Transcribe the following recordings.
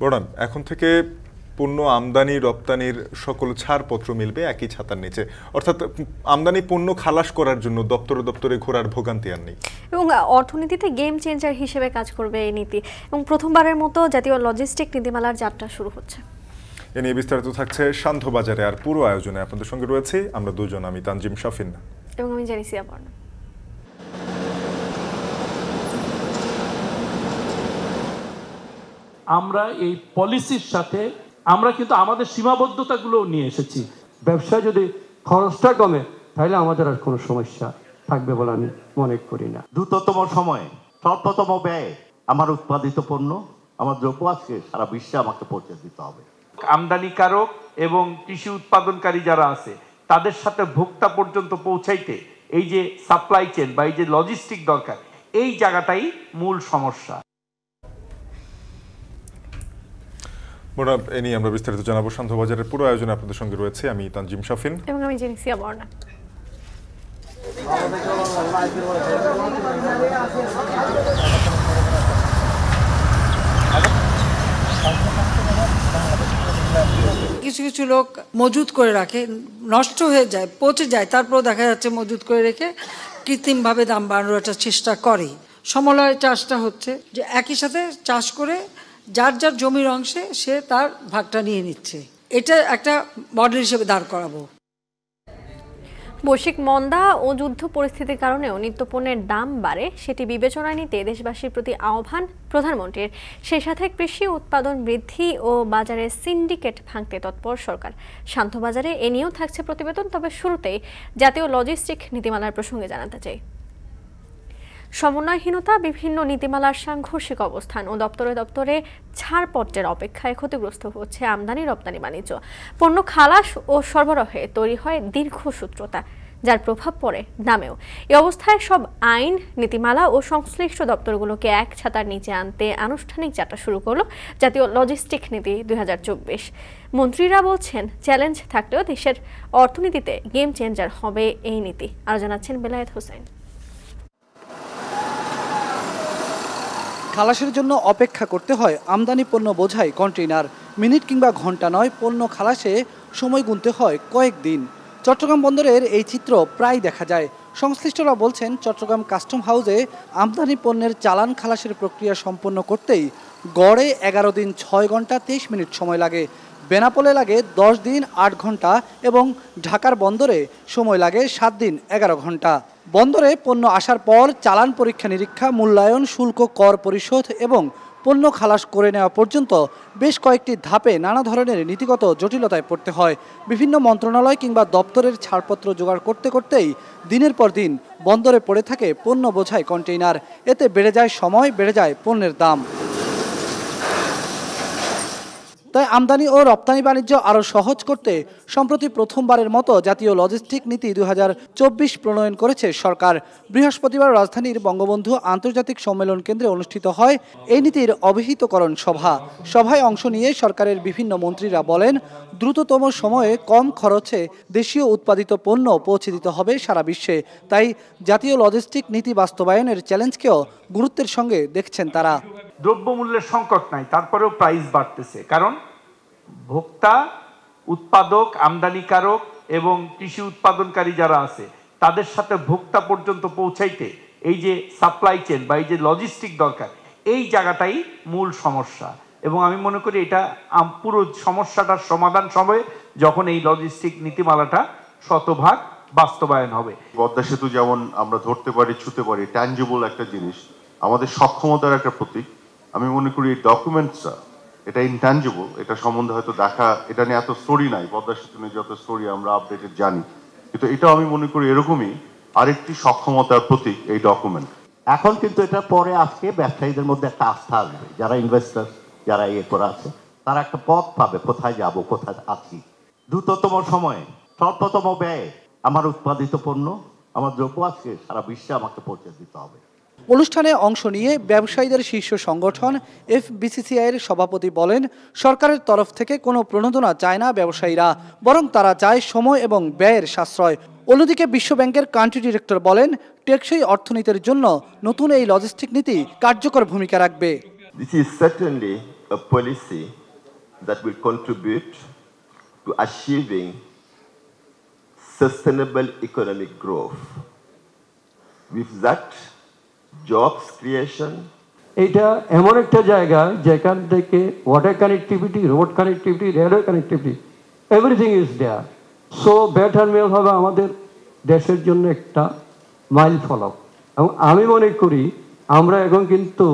বোরান, এখন থেকে পণ্য আমদানি রপ্তানির সকল ছাড়পত্র মিলবে একই ছাতার নিচে, অর্থাৎ আমদানি পণ্য খালাস করার জন্য দপ্তরে দপ্তরে ঘোরার ভোগান্তি আর নেই এবং অর্থনীতিতে গেম চেঞ্জার হিসেবে কাজ করবে এই নীতি এবং প্রথমবারের মতো জাতীয় লজিস্টিক নীতিমালার যাত্রা শুরু হচ্ছে। এ নিয়ে বিস্তারিত থাকছে শান্ত বাজারে। আর পুরো আয়োজনে আপনাদের সঙ্গে রয়েছে আমরা দুজন, আমি তানজিম শাফিন এবং আমি জেনিসিয়া বর্ণা। আমরা এই পলিসির সাথে আমরা কিন্তু আমাদের সীমাবদ্ধতাগুলো নিয়ে এসেছি। ব্যবসায় যদি খরচটা কমে তাহলে আমাদের আর কোনো সমস্যা থাকবে বলে আমি মনে করি না। দ্রুততম সময়ে স্বল্পতম ব্যয়ে আমার উৎপাদিত পণ্য, আমার দ্রব্য আজকে সারা বিশ্বে আমাকে পৌঁছে দিতে হবে। আমদানিকারক এবং কৃষি উৎপাদনকারী যারা আছে তাদের সাথে ভোক্তা পর্যন্ত পৌঁছাইতে এই যে সাপ্লাই চেইন বা এই যে লজিস্টিক দরকার, এই জায়গাটাই মূল সমস্যা। এ নিয়ে আমরা বিস্তারিত জানাবো। শান্ত বাজারের পুরো আয়োজনে আপনাদের সঙ্গে রয়েছে আমি তানজিম শাফিন এবং আমি জেনিসিয়া বর্ণা। কিছু কিছু লোক মজুত করে রাখে, নষ্ট হয়ে যায়, পচে যায়, তারপর দেখা যাচ্ছে মজুত করে রেখে কৃত্রিমভাবে দাম বাড়ানোর একটা চেষ্টা করে। সমলয় চাষটা হচ্ছে যে একই সাথে চাষ করে যার যার জমির অংশে সে তার ভাগটা নিয়ে নিচ্ছে। এটা একটা মডেল হিসেবে দাঁড় করাবো। বৈশ্বিক মন্দা ও যুদ্ধ পরিস্থিতির কারণেও নিত্যপণ্যের দাম বাড়ে, সেটি বিবেচনায় নিতে দেশবাসীর প্রতি আহ্বান প্রধানমন্ত্রীর। সেই সাথে কৃষি উৎপাদন বৃদ্ধি ও বাজারের সিন্ডিকেট ভাঙতে তৎপর সরকার। শান্ত বাজারে এ নিয়েও থাকছে প্রতিবেদন। তবে শুরুতেই জাতীয় লজিস্টিক নীতিমালার প্রসঙ্গে জানাতে চাই। সমন্বয়হীনতা, বিভিন্ন নীতিমালার সাংঘর্ষিক অবস্থান ও দপ্তরে দপ্তরে ছাড়পত্রের অপেক্ষায় ক্ষতিগ্রস্ত হচ্ছে আমদানি রপ্তানি বাণিজ্য। পণ্য খালাস ও সরবরাহে তৈরি হয় দীর্ঘসূত্রতা, যার প্রভাব পড়ে দামেও। এই অবস্থায় সব আইন, নীতিমালা ও সংশ্লিষ্ট দপ্তরগুলোকে এক ছাতার নিচে আনতে আনুষ্ঠানিক যাত্রা শুরু করলো জাতীয় লজিস্টিক নীতি 2024। মন্ত্রীরা বলছেন, চ্যালেঞ্জ থাকলেও দেশের অর্থনীতিতে গেম চেঞ্জার হবে এই নীতি। আরো জানাচ্ছেন বেলায়েত হোসেন। খালাসের জন্য অপেক্ষা করতে হয় আমদানি পণ্য বোঝাই কন্টেইনার। মিনিট কিংবা ঘন্টা নয়, পণ্য খালাসে সময় গুনতে হয় কয়েকদিন। চট্টগ্রাম বন্দরের এই চিত্র প্রায় দেখা যায়। সংশ্লিষ্টরা বলছেন, চট্টগ্রাম কাস্টম হাউসে আমদানি পণ্যের চালান খালাসের প্রক্রিয়া সম্পন্ন করতেই গড়ে 11 দিন 6 ঘন্টা 23 মিনিট সময় লাগে। বেনাপোলে লাগে 10 দিন 8 ঘন্টা এবং ঢাকার বন্দরে সময় লাগে 7 দিন 11 ঘন্টা। বন্দরে পণ্য আসার পর চালান পরীক্ষা নিরীক্ষা, মূল্যায়ন, শুল্ক, কর পরিশোধ এবং পণ্য খালাস করে নেওয়া পর্যন্ত বেশ কয়েকটি ধাপে নানা ধরনের নীতিগত জটিলতায় পড়তে হয়। বিভিন্ন মন্ত্রণালয় কিংবা দপ্তরের ছাড়পত্র জোগাড় করতে করতেই দিনের পর দিন বন্দরে পড়ে থাকে পণ্য বোঝাই কন্টেইনার। এতে বেড়ে যায় সময়, বেড়ে যায় পণ্যের দাম। তাই আমদানি ও রপ্তানি বাণিজ্য আরও সহজ করতে সম্প্রতি প্রথমবারের মতো জাতীয় লজিস্টিক নীতি 2024 প্রণয়ন করেছে সরকার। বৃহস্পতিবার রাজধানীর বঙ্গবন্ধু আন্তর্জাতিক সম্মেলন কেন্দ্রে অনুষ্ঠিত হয় এই নীতির অভিহিতকরণ সভা। সভায় অংশ নিয়ে সরকারের বিভিন্ন মন্ত্রীরা বলেন, দ্রুততম সময়ে কম খরচে দেশীয় উৎপাদিত পণ্য পৌঁছে দিতে হবে সারা বিশ্বে। তাই জাতীয় লজিস্টিক নীতি বাস্তবায়নের চ্যালেঞ্জকেও গুরুত্বের সঙ্গে দেখছেন তারা। দ্রব্যমূল্যের সংকট নাই, তারপরেও প্রাইস বাড়তেছে। কারণ ভোক্তা, উৎপাদক, আমদানিকারক এবং কৃষি উৎপাদনকারী যারা আছে তাদের সাথে ভোক্তা পর্যন্ত পৌঁছাইতে এই যে সাপ্লাই চেইন বা এই যে লজিস্টিক দরকার, এই জায়গাটাই মূল সমস্যা। এবং আমি মনে করি এটা পুরো সমস্যাটার সমাধান হবে যখন এই লজিস্টিক নীতিমালাটা শতভাগ বাস্তবায়ন হবে। পদ্মা সেতু যেমন আমরা ধরতে পারি, ছুঁতে পারি, ট্যাঞ্জিবল একটা জিনিস, আমাদের সক্ষমতার একটা প্রতীক। আমি মনে করি এই ডকুমেন্টসটা এটা ইনট্যাঞ্জিবল, এটা সম্বন্ধে হয়তো দেখা, এটা নিয়ে এত স্টোরি নাই, পদ্মা সেতু নিয়ে যত স্টোরি আমরা আপডেটেড জানি, কিন্তু এটাও আমি মনে করি এরকমই আরেকটি সক্ষমতার প্রতীক এই ডকুমেন্ট। এখন কিন্তু এটা পরে আজকে ব্যবসায়ীদের মধ্যে একটা আস্থা আসবে, যারা ইনভেস্টার, যারা ইয়ে করা আছে, তারা একটা পথ পাবে, কোথায় যাব, কোথায় আছি। দ্রুততম সময়ে স্বল্পতম ব্যয়ে আমার উৎপাদিত পণ্য, আমার দ্রব্য আজকে সারা বিশ্বে আমাকে পৌঁছে দিতে হবে। অনুষ্ঠানে অংশ নিয়ে ব্যবসায়ীদের শীর্ষ সংগঠন FBCCI-এর সভাপতি বলেন, সরকারের তরফ থেকে কোনো প্রণোদনা চায় না ব্যবসায়ীরা, বরং তারা চায় সময় এবং ব্যয়ের সাশ্রয়। অন্যদিকে বিশ্বব্যাংকের কান্ট্রি ডিরেক্টর বলেন, টেকসই অর্থনীতির জন্য নতুন এই লজিস্টিক নীতি কার্যকর ভূমিকা রাখবে। This is certainly a policy that will contribute to achieving sustainable economic growth. With that, jobs creation. এটা এমন একটা জায়গা যেখান থেকে water connectivity, road connectivity, railway connectivity, everything is there. So better মেল হবে আমাদের দেশের জন্য একটা মাইল ফলক। এবং আমি মনে করি আমরা এখন কিন্তু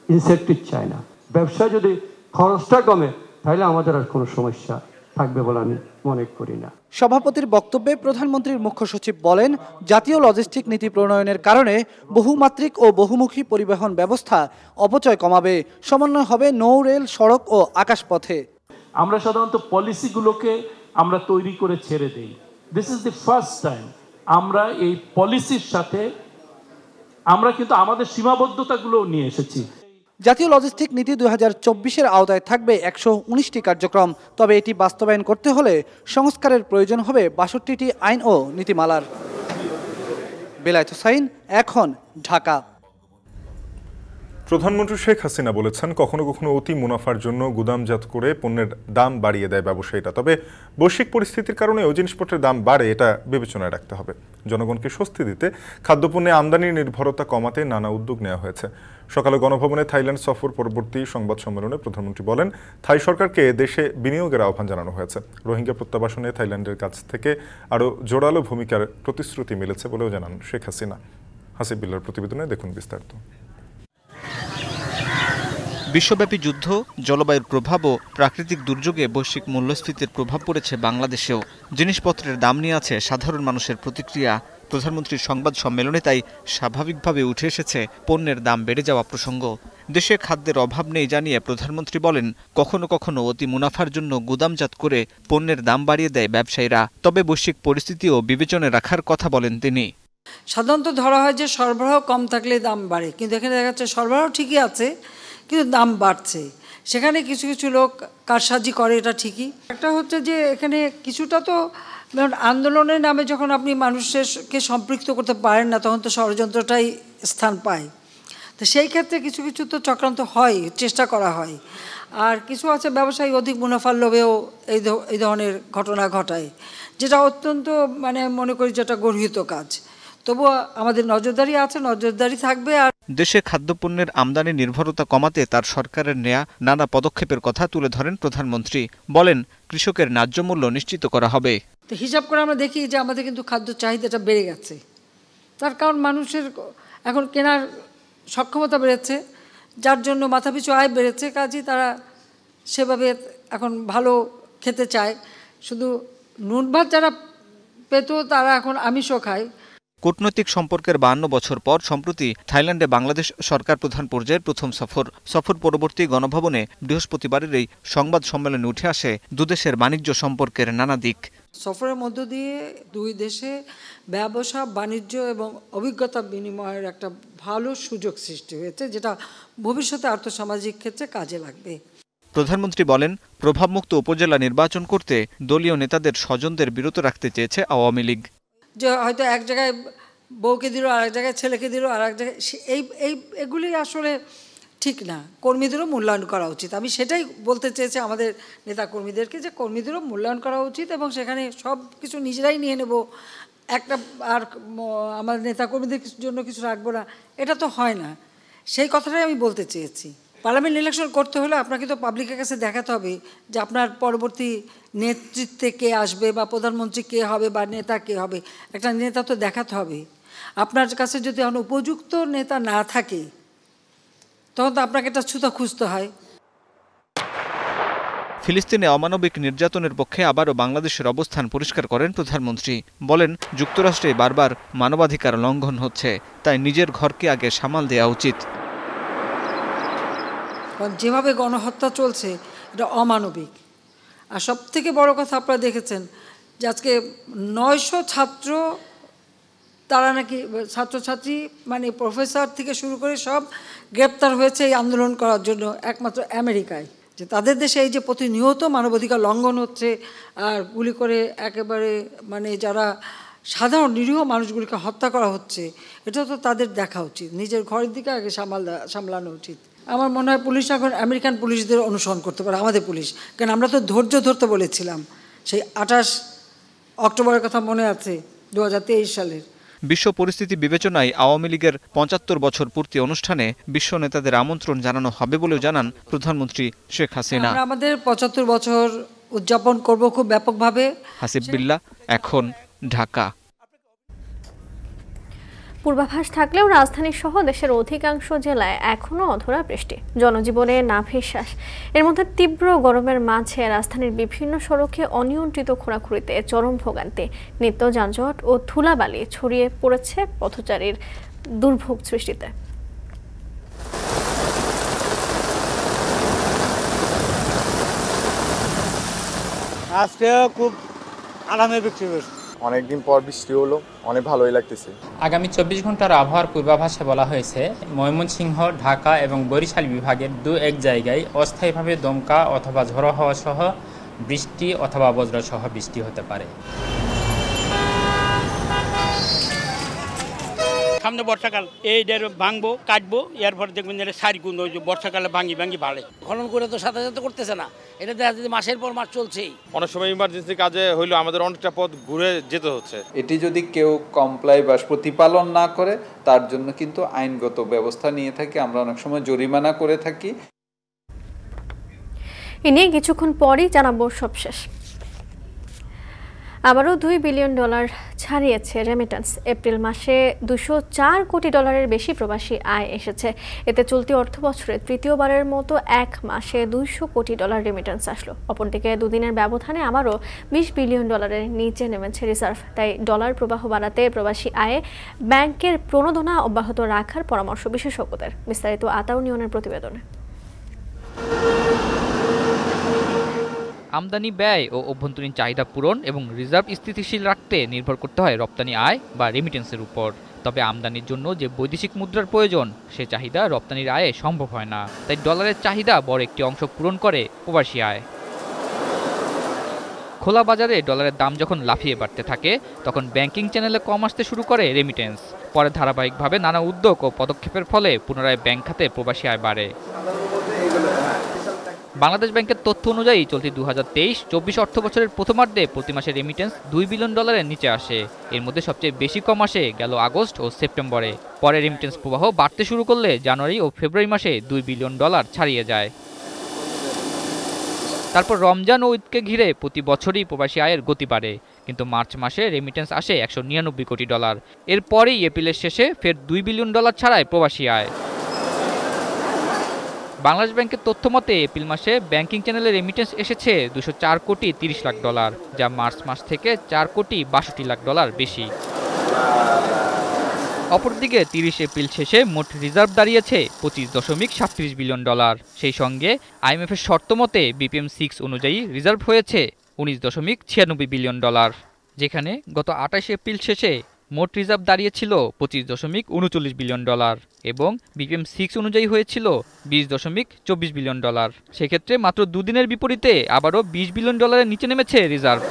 ইনসেন্টিভ চাই না। ব্যবসা যদি খরচটা কমে তাহলে আমাদের আর কোনো সমস্যা থাকবে বলে আমি মনে করি না। সভাপতির বক্তব্যে প্রধানমন্ত্রীর মুখ্য সচিব বলেন, জাতীয় লজিস্টিক নীতি প্রণয়নের কারণে বহুমাত্রিক ও বহুমুখী পরিবহন ব্যবস্থা অপচয় কমাবে, সমন্বয় হবে নৌ, রেল, সড়ক ও আকাশপথে। আমরা সাধারণত পলিসিগুলোকে আমরা তৈরি করে ছেড়ে দেই। This is the first time আমরা এই পলিসির সাথে আমরা কিন্তু আমাদের সীমাবদ্ধতাগুলো নিয়ে এসেছি। জাতীয় লজিস্টিক নীতি 2024-এর আওতায় থাকবে 119টি কার্যক্রম। তবে এটি বাস্তবায়ন করতে হলে সংস্কারের প্রয়োজন হবে 62টি আইন ও নীতিমালার। বেলায়েত হোসাইন, এখন, ঢাকা। প্রধানমন্ত্রী শেখ হাসিনা বলেছেন, কখনো কখনো অতি মুনাফার জন্য গুদামজাত করে পণ্যের দাম বাড়িয়ে দেয় ব্যবসায়ীরা। তবে বৈশ্বিক পরিস্থিতির কারণে ওই জিনিসপত্রের দাম বাড়ে, এটা বিবেচনায় রাখতে হবে। জনগণকে স্বস্তি দিতে খাদ্যপণ্যে আমদানির নির্ভরতা কমাতে নানা উদ্যোগ নেওয়া হয়েছে। সকালে গণভবনে থাইল্যান্ড সফর পরবর্তী সংবাদ সম্মেলনে প্রধানমন্ত্রী বলেন, থাই সরকারকে দেশে বিনিয়োগের আহ্বান জানানো হয়েছে। রোহিঙ্গা প্রত্যাবাসনে থাইল্যান্ডের কাছ থেকে আরও জোরালো ভূমিকার প্রতিশ্রুতি মিলেছে বলেও জানান শেখ হাসিনা। হাসিব বিল্লার প্রতিবেদনে দেখুন বিস্তারিত। বিশ্বব্যাপী যুদ্ধ, জলবায়ুর প্রভাব ও প্রাকৃতিক দুর্যোগে বৈশ্বিক মূল্যস্ফীতির প্রভাব পড়েছে বাংলাদেশেও। জিনিসপত্রের দাম নিয়ে আছে সাধারণ মানুষের প্রতিক্রিয়া। প্রধানমন্ত্রীর সংবাদ সম্মেলনে তাই স্বাভাবিকভাবে উঠে এসেছে পণ্যের দাম বেড়ে যাওয়া প্রসঙ্গ। দেশে খাদ্যের অভাব নেই জানিয়ে প্রধানমন্ত্রী বলেন, কখনো কখনো অতি মুনাফার জন্য গুদামজাত করে পণ্যের দাম বাড়িয়ে দেয় ব্যবসায়ীরা। তবে বৈশ্বিক পরিস্থিতিও বিবেচনায় রাখার কথা বলেন তিনি। সাধারণত ধরা হয় যে সরবরাহ কম থাকলে দাম বাড়ে, কিন্তু এখানে দেখা যাচ্ছে সরবরাহ ঠিকই আছে কিন্তু দাম বাড়ছে। সেখানে কিছু কিছু লোক কারসাজি করে, এটা ঠিকই। একটা হচ্ছে যে এখানে কিছুটা তো আন্দোলনের নামে যখন আপনি মানুষকে সম্পৃক্ত করতে পারেন না, তখন তো ষড়যন্ত্রটাই স্থান পায়। তো সেই ক্ষেত্রে কিছু কিছু তো চক্রান্ত হয়, চেষ্টা করা হয়। আর কিছু আছে ব্যবসায়ী অধিক মুনাফার লোভেও এই ধরনের ঘটনা ঘটায়, যেটা অত্যন্ত মনে করি যেটা গর্হিত কাজ। তবুও আমাদের নজরদারি আছে, নজরদারি থাকবে। আর দেশে খাদ্যপণ্যের আমদানি নির্ভরতা কমাতে তার সরকারের নেয়া নানা পদক্ষেপের কথা তুলে ধরেন প্রধানমন্ত্রী। বলেন, কৃষকের ন্যায্য মূল্য নিশ্চিত করা হবে। তো হিসাব করে আমরা দেখি যে আমাদের কিন্তু খাদ্য চাহিদাটা বেড়ে গেছে। তার কারণ মানুষের এখন কেনার সক্ষমতা বেড়েছে, যার জন্য মাথাপিছু আয় বেড়েছে। কাজেই তারা সেভাবে এখন ভালো খেতে চায়। শুধু নুন ভাত যারা পেত তারা এখন আমিষও খায়। কূটনৈতিক সম্পর্কের 52 বছর পর সম্প্রতি থাইল্যান্ডে বাংলাদেশ সরকার প্রধান পর্যায়ের প্রথম সফর পরবর্তী গণভবনে বৃহস্পতিবারের এই সংবাদ সম্মেলনে উঠে আসে দুদেশের বাণিজ্য সম্পর্কের নানা দিক। সফরের মধ্য দিয়ে দুই দেশে ব্যবসা, বাণিজ্য এবং অভিজ্ঞতা বিনিময়ের একটা ভালো সুযোগ সৃষ্টি হয়েছে, যেটা ভবিষ্যতে আর্থসামাজিক ক্ষেত্রে কাজে লাগবে। প্রধানমন্ত্রী বলেন, প্রভাবমুক্ত উপজেলা নির্বাচন করতে দলীয় নেতাদের স্বজনদের বিরত রাখতে চেয়েছে আওয়ামী লীগ। যে হয়তো এক জায়গায় বউকে দিল, আর এক জায়গায় ছেলেকে দিল, আর এক জায়গায় এগুলি আসলে ঠিক না। কর্মীদেরও মূল্যায়ন করা উচিত। আমি সেটাই বলতে চেয়েছি আমাদের নেতা কর্মীদেরকে, যে কর্মীদেরও মূল্যায়ন করা উচিত এবং সেখানে সব কিছু নিজেরাই নিয়ে নেব, একটা আর আমাদের নেতা কর্মীদের জন্য কিছু রাখবো না, এটা তো হয় না। সেই কথাটাই আমি বলতে চেয়েছি। পার্লামেন্ট ইলেকশন করতে হলে আপনাকে তো পাবলিকের কাছে দেখাতে হবে যে আপনার পরবর্তী নেতৃত্বে কে আসবে, বা প্রধানমন্ত্রী কে হবে, বা নেতা কে হবে। একটা নেতা তো দেখাতে হবে। আপনার কাছে যদি এখন উপযুক্ত নেতা না থাকে, তখন তো আপনাকে একটা ছুতা খুঁজতে হয়। ফিলিস্তিনে অমানবিক নির্যাতনের পক্ষে আবারও বাংলাদেশের অবস্থান পরিষ্কার করেন প্রধানমন্ত্রী। বলেন, যুক্তরাষ্ট্রে বারবার মানবাধিকার লঙ্ঘন হচ্ছে, তাই নিজের ঘরকে আগে সামাল দেওয়া উচিত। যেভাবে গণহত্যা চলছে এটা অমানবিক। আর সবথেকে বড় কথা আপনারা দেখেছেন যে আজকে 900 ছাত্র, তারা নাকি ছাত্রছাত্রী প্রফেসর থেকে শুরু করে সব গ্রেপ্তার হয়েছে এই আন্দোলন করার জন্য একমাত্র আমেরিকায়। যে তাদের দেশে এই যে প্রতিনিয়ত মানবাধিকার লঙ্ঘন হচ্ছে, আর গুলি করে একেবারে যারা সাধারণ নিরীহ মানুষগুলিকে হত্যা করা হচ্ছে, এটা তো তাদের দেখা উচিত। নিজের ঘরের দিকে আগে সামলানো উচিত। আমার মনে হয় পুলিশ এখন আমেরিকান পুলিশদের অনুসরণ করতে পারে, আমাদের পুলিশ, কারণ আমরা তো ধৈর্য ধরতে বলেছিলাম সেই 28 অক্টোবরের কথা মনে আছে 2023 সালের। বিশ্ব পরিস্থিতি বিবেচনায় আওয়ামী লীগের 75 বছর পূর্তি অনুষ্ঠানে বিশ্ব নেতাদের আমন্ত্রণ জানানো হবে বলেও জানান প্রধানমন্ত্রী শেখ হাসিনা। আমরা আমাদের 75 বছর উদযাপন করব খুব ব্যাপকভাবে। হাসিব বিল্লাহ, এখন, ঢাকা। পূর্বাভাস থাকলেও রাজধানী সহ দেশের অধিকাংশ জেলায় এখনো অধরা বৃষ্টি, জনজীবনে নাভিশ্বাস। এর মধ্যে তীব্র গরমের মাঝে রাজধানীর বিভিন্ন সড়কে অনিয়ন্ত্রিত খোঁড়াখুড়িতে চরম ভোগান্তি, নিত্য যানজট ও ধুলাবালি ছড়িয়ে পড়েছে পথচারীর দুর্ভোগ সৃষ্টিতে। আজকে খুব আরামে বৃষ্টি হয়েছে, অনেকদিন পর বৃষ্টি হলো, অনেক ভালোই লাগতেছে। আগামী 24 ঘন্টার আবহাওয়ার পূর্বাভাসে বলা হয়েছে ময়মনসিংহ, ঢাকা এবং বরিশাল বিভাগের 2-1 জায়গায় অস্থায়ীভাবে দমকা অথবা ঝড়ো হাওয়া সহ বৃষ্টি অথবা বজ্র সহ বৃষ্টি হতে পারে। সামনে বর্ষাকাল, এই ভাঙবো কাটবো, এরপর দেখবেন যে সারি গুণ বর্ষাকালে ভাঙি ভাড়ে খনন করে তো সাথে সাথে করতেছে না, এটা দেখা যাচ্ছে মাসের পর মাস চলছেই। অনেক সময় ইমার্জেন্সি কাজে হইলো আমাদের অনেকটা পথ ঘুরে যেতে হচ্ছে। এটি যদি কেউ কমপ্লাই বা প্রতিপালন না করে তার জন্য কিন্তু আইনগত ব্যবস্থা নিয়ে থাকি, আমরা অনেক সময় জরিমানা করে থাকি। এ নিয়ে কিছুক্ষণ পরই জানাবো সবশেষ। আবারও $2 বিলিয়ন ছাড়িয়েছে রেমিটেন্স। এপ্রিল মাসে $204 কোটি বেশি প্রবাসী আয় এসেছে। এতে চলতি অর্থবছরে তৃতীয়বারের মতো এক মাসে $200 কোটি রেমিটেন্স আসলো। অপরদিকে দুদিনের ব্যবধানে আবারও $20 বিলিয়ন নিচে নেমেছে রিজার্ভ। তাই ডলার প্রবাহ বাড়াতে প্রবাসী আয়ে ব্যাংকের প্রণোদনা অব্যাহত রাখার পরামর্শ বিশেষজ্ঞদের। বিস্তারিত আতাউর নিয়নের প্রতিবেদনে। আমদানি ব্যয় ও অভ্যন্তরীণ চাহিদা পূরণ এবং রিজার্ভ স্থিতিশীল রাখতে নির্ভর করতে হয় রপ্তানি আয় বা রেমিটেন্সের উপর। তবে আমদানির জন্য যে বৈদেশিক মুদ্রার প্রয়োজন সে চাহিদা রপ্তানির আয়ে সম্ভব হয় না। তাই ডলারের চাহিদা বড় একটি অংশ পূরণ করে প্রবাসী আয়। খোলা বাজারে ডলারের দাম যখন লাফিয়ে বাড়তে থাকে তখন ব্যাংকিং চ্যানেলে কম আসতে শুরু করে রেমিটেন্স। পরে ধারাবাহিকভাবে নানা উদ্যোগ ও পদক্ষেপের ফলে পুনরায় ব্যাংক খাতে প্রবাসী আয় বাড়ে। বাংলাদেশ ব্যাংকের তথ্য অনুযায়ী চলতি 2023-24 অর্থবছরের প্রথমার্ধে প্রতি মাসে রেমিটেন্স $2 বিলিয়ন নিচে আসে। এর মধ্যে সবচেয়ে বেশি কম আসে গেল আগস্ট ও সেপ্টেম্বরে। পরে রেমিটেন্স প্রবাহ বাড়তে শুরু করলে জানুয়ারি ও ফেব্রুয়ারি মাসে $2 বিলিয়ন ছাড়িয়ে যায়। তারপর রমজান ও ঈদকে ঘিরে প্রতি বছরই প্রবাসী আয়ের গতি বাড়ে, কিন্তু মার্চ মাসে রেমিটেন্স আসে $199 কোটি। এরপরেই এপ্রিলের শেষে ফের $2 বিলিয়ন ছাড়ায় প্রবাসী আয়। বাংলাদেশ ব্যাংকের তথ্য মতে এপ্রিল মাসে ব্যাংকিং চ্যানেলে রেমিটেন্স এসেছে $204 কোটি 30 লাখ, যা মার্চ মাস থেকে $4 কোটি 62 লাখ বেশি। অপরদিকে 30 এপ্রিল শেষে মোট রিজার্ভ দাঁড়িয়েছে $25.37 বিলিয়ন। সেই সঙ্গে আইএমএফের শর্ত মতে BPM-6 অনুযায়ী রিজার্ভ হয়েছে $19.96 বিলিয়ন, যেখানে গত 28 এপ্রিল শেষে মোট রিজার্ভ দাঁড়িয়েছিল $25.39 বিলিয়ন এবং BPM-6 অনুযায়ী হয়েছিল $20.24 বিলিয়ন। সেক্ষেত্রে মাত্র দুদিনের বিপরীতে আবারও $20 বিলিয়ন নিচে নেমেছে রিজার্ভ।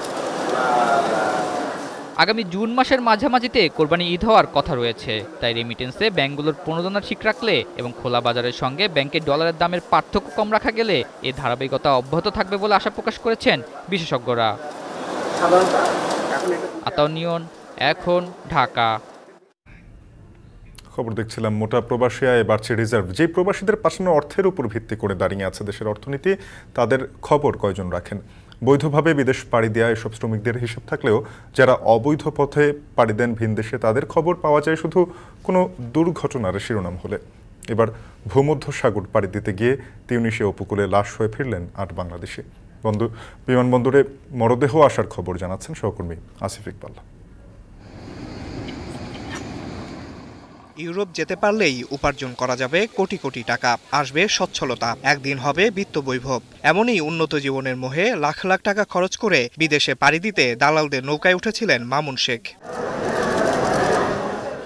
আগামী জুন মাসের মাঝামাঝিতে কোরবানি ঈদ হওয়ার কথা রয়েছে, তাই রেমিটেন্সে ব্যাংকগুলোর প্রণোদনা ঠিক রাখলে এবং খোলা বাজারের সঙ্গে ব্যাংকের ডলারের দামের পার্থক্য কম রাখা গেলে এই ধারাবাহিকতা অব্যাহত থাকবে বলে আশা প্রকাশ করেছেন বিশেষজ্ঞরা। আতাউর নিয়ন, এখন, ঢাকা। খবর দেখছিলাম, মোটা প্রবাসী আয় বাড়ছে রিজার্ভ। যে প্রবাসীদের পাঠানো অর্থের উপর ভিত্তি করে দাঁড়িয়ে আছে দেশের অর্থনীতি, তাদের খবর কয়জন রাখেন? বৈধভাবে বিদেশ পাড়ি দেওয়া এসব শ্রমিকদের হিসাব থাকলেও যারা অবৈধ পথে পাড়ি দেন ভিন দেশে, তাদের খবর পাওয়া যায় শুধু কোনো দুর্ঘটনার শিরোনাম হলে। এবার ভূমধ্যসাগর পাড়ি দিতে গিয়ে তিউনিসিয়া উপকূলে লাশ হয়ে ফিরলেন 8 বাংলাদেশি। বিমানবন্দরে মরদেহ আসার খবর জানাচ্ছেন সহকর্মী আসিফ ইকবাল। ইউরোপ যেতে পারলেই উপার্জন করা যাবে কোটি কোটি টাকা, আসবে সচ্ছলতা, একদিন হবে বিত্তবৈভব। এমনই উন্নত জীবনের মোহে লাখ লাখ টাকা খরচ করে বিদেশে পাড়ি দিতে দালালদের নৌকায় উঠেছিলেন মামুন শেখ।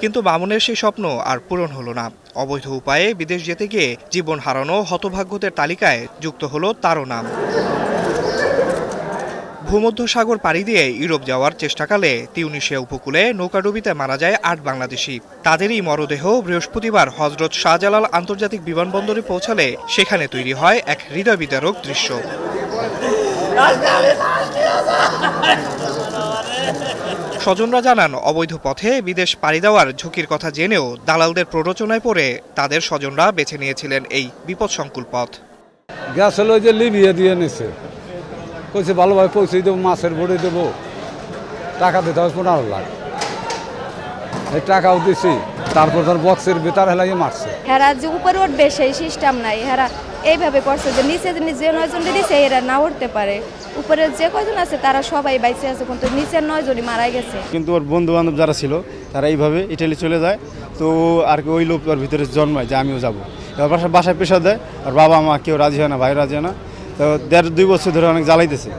কিন্তু মামুনের সেই স্বপ্ন আর পূরণ হলো না। অবৈধ উপায়ে বিদেশ যেতে গিয়ে জীবন হারানো হতভাগ্যদের তালিকায় যুক্ত হলো তারও নাম। ভূমধ্যসাগর পাড়ি দিয়ে ইউরোপ যাওয়ার চেষ্টাকালে তিউনিসিয়া উপকূলে নৌকাডুবিতে মারা যায় 8 বাংলাদেশি। তাদেরই মরদেহ বৃহস্পতিবার হজরত শাহজালাল আন্তর্জাতিক বিমানবন্দরে পৌঁছালে সেখানে তৈরি হয় এক হৃদয়বিদারক দৃশ্য। স্বজনরা জানান, অবৈধ পথে বিদেশ পাড়ি দেওয়ার ঝুঁকির কথা জেনেও দালালদের প্ররোচনায় পড়ে তাদের স্বজনরা বেছে নিয়েছিলেন এই বিপদসংকুল পথ। গ্যাস হলো যে লিবিয়া দিয়ে নিছে, কইছে ভালোভাবে পৌঁছে দেবো, মাছের ভরে দেবো, টাকা দিতে হবে 15 লাখ। এই টাকাও দিছি, তারপর তার বক্সের ভেতর হেলাইয়ে মারছে। হেরা যে উপরে উঠবে সেই সিস্টেম নাই, হেরা এইভাবে করছে যে নিচে যে 9 জন দিছে এরা না উঠতে পারে, উপরে যে কয়জন আছে তারা সবাই বাইসে আছে, কিন্তু নিচের 9 জনই মারা গেছে। কিন্তু ওর বন্ধু বান্ধব যারা ছিল তারা এইভাবে ইটালি চলে যায়, তো আর কি ওই লোক ওর ভিতরে জন্মায় যে আমিও যাবো। এবার বাসায় প্রেশার দেয়, আর বাবা মা কেউ রাজি হয় না, ভাই রাজি হয় না, তো 1.5-2 বছর ধরে অনেক জ্বালাইতেছে।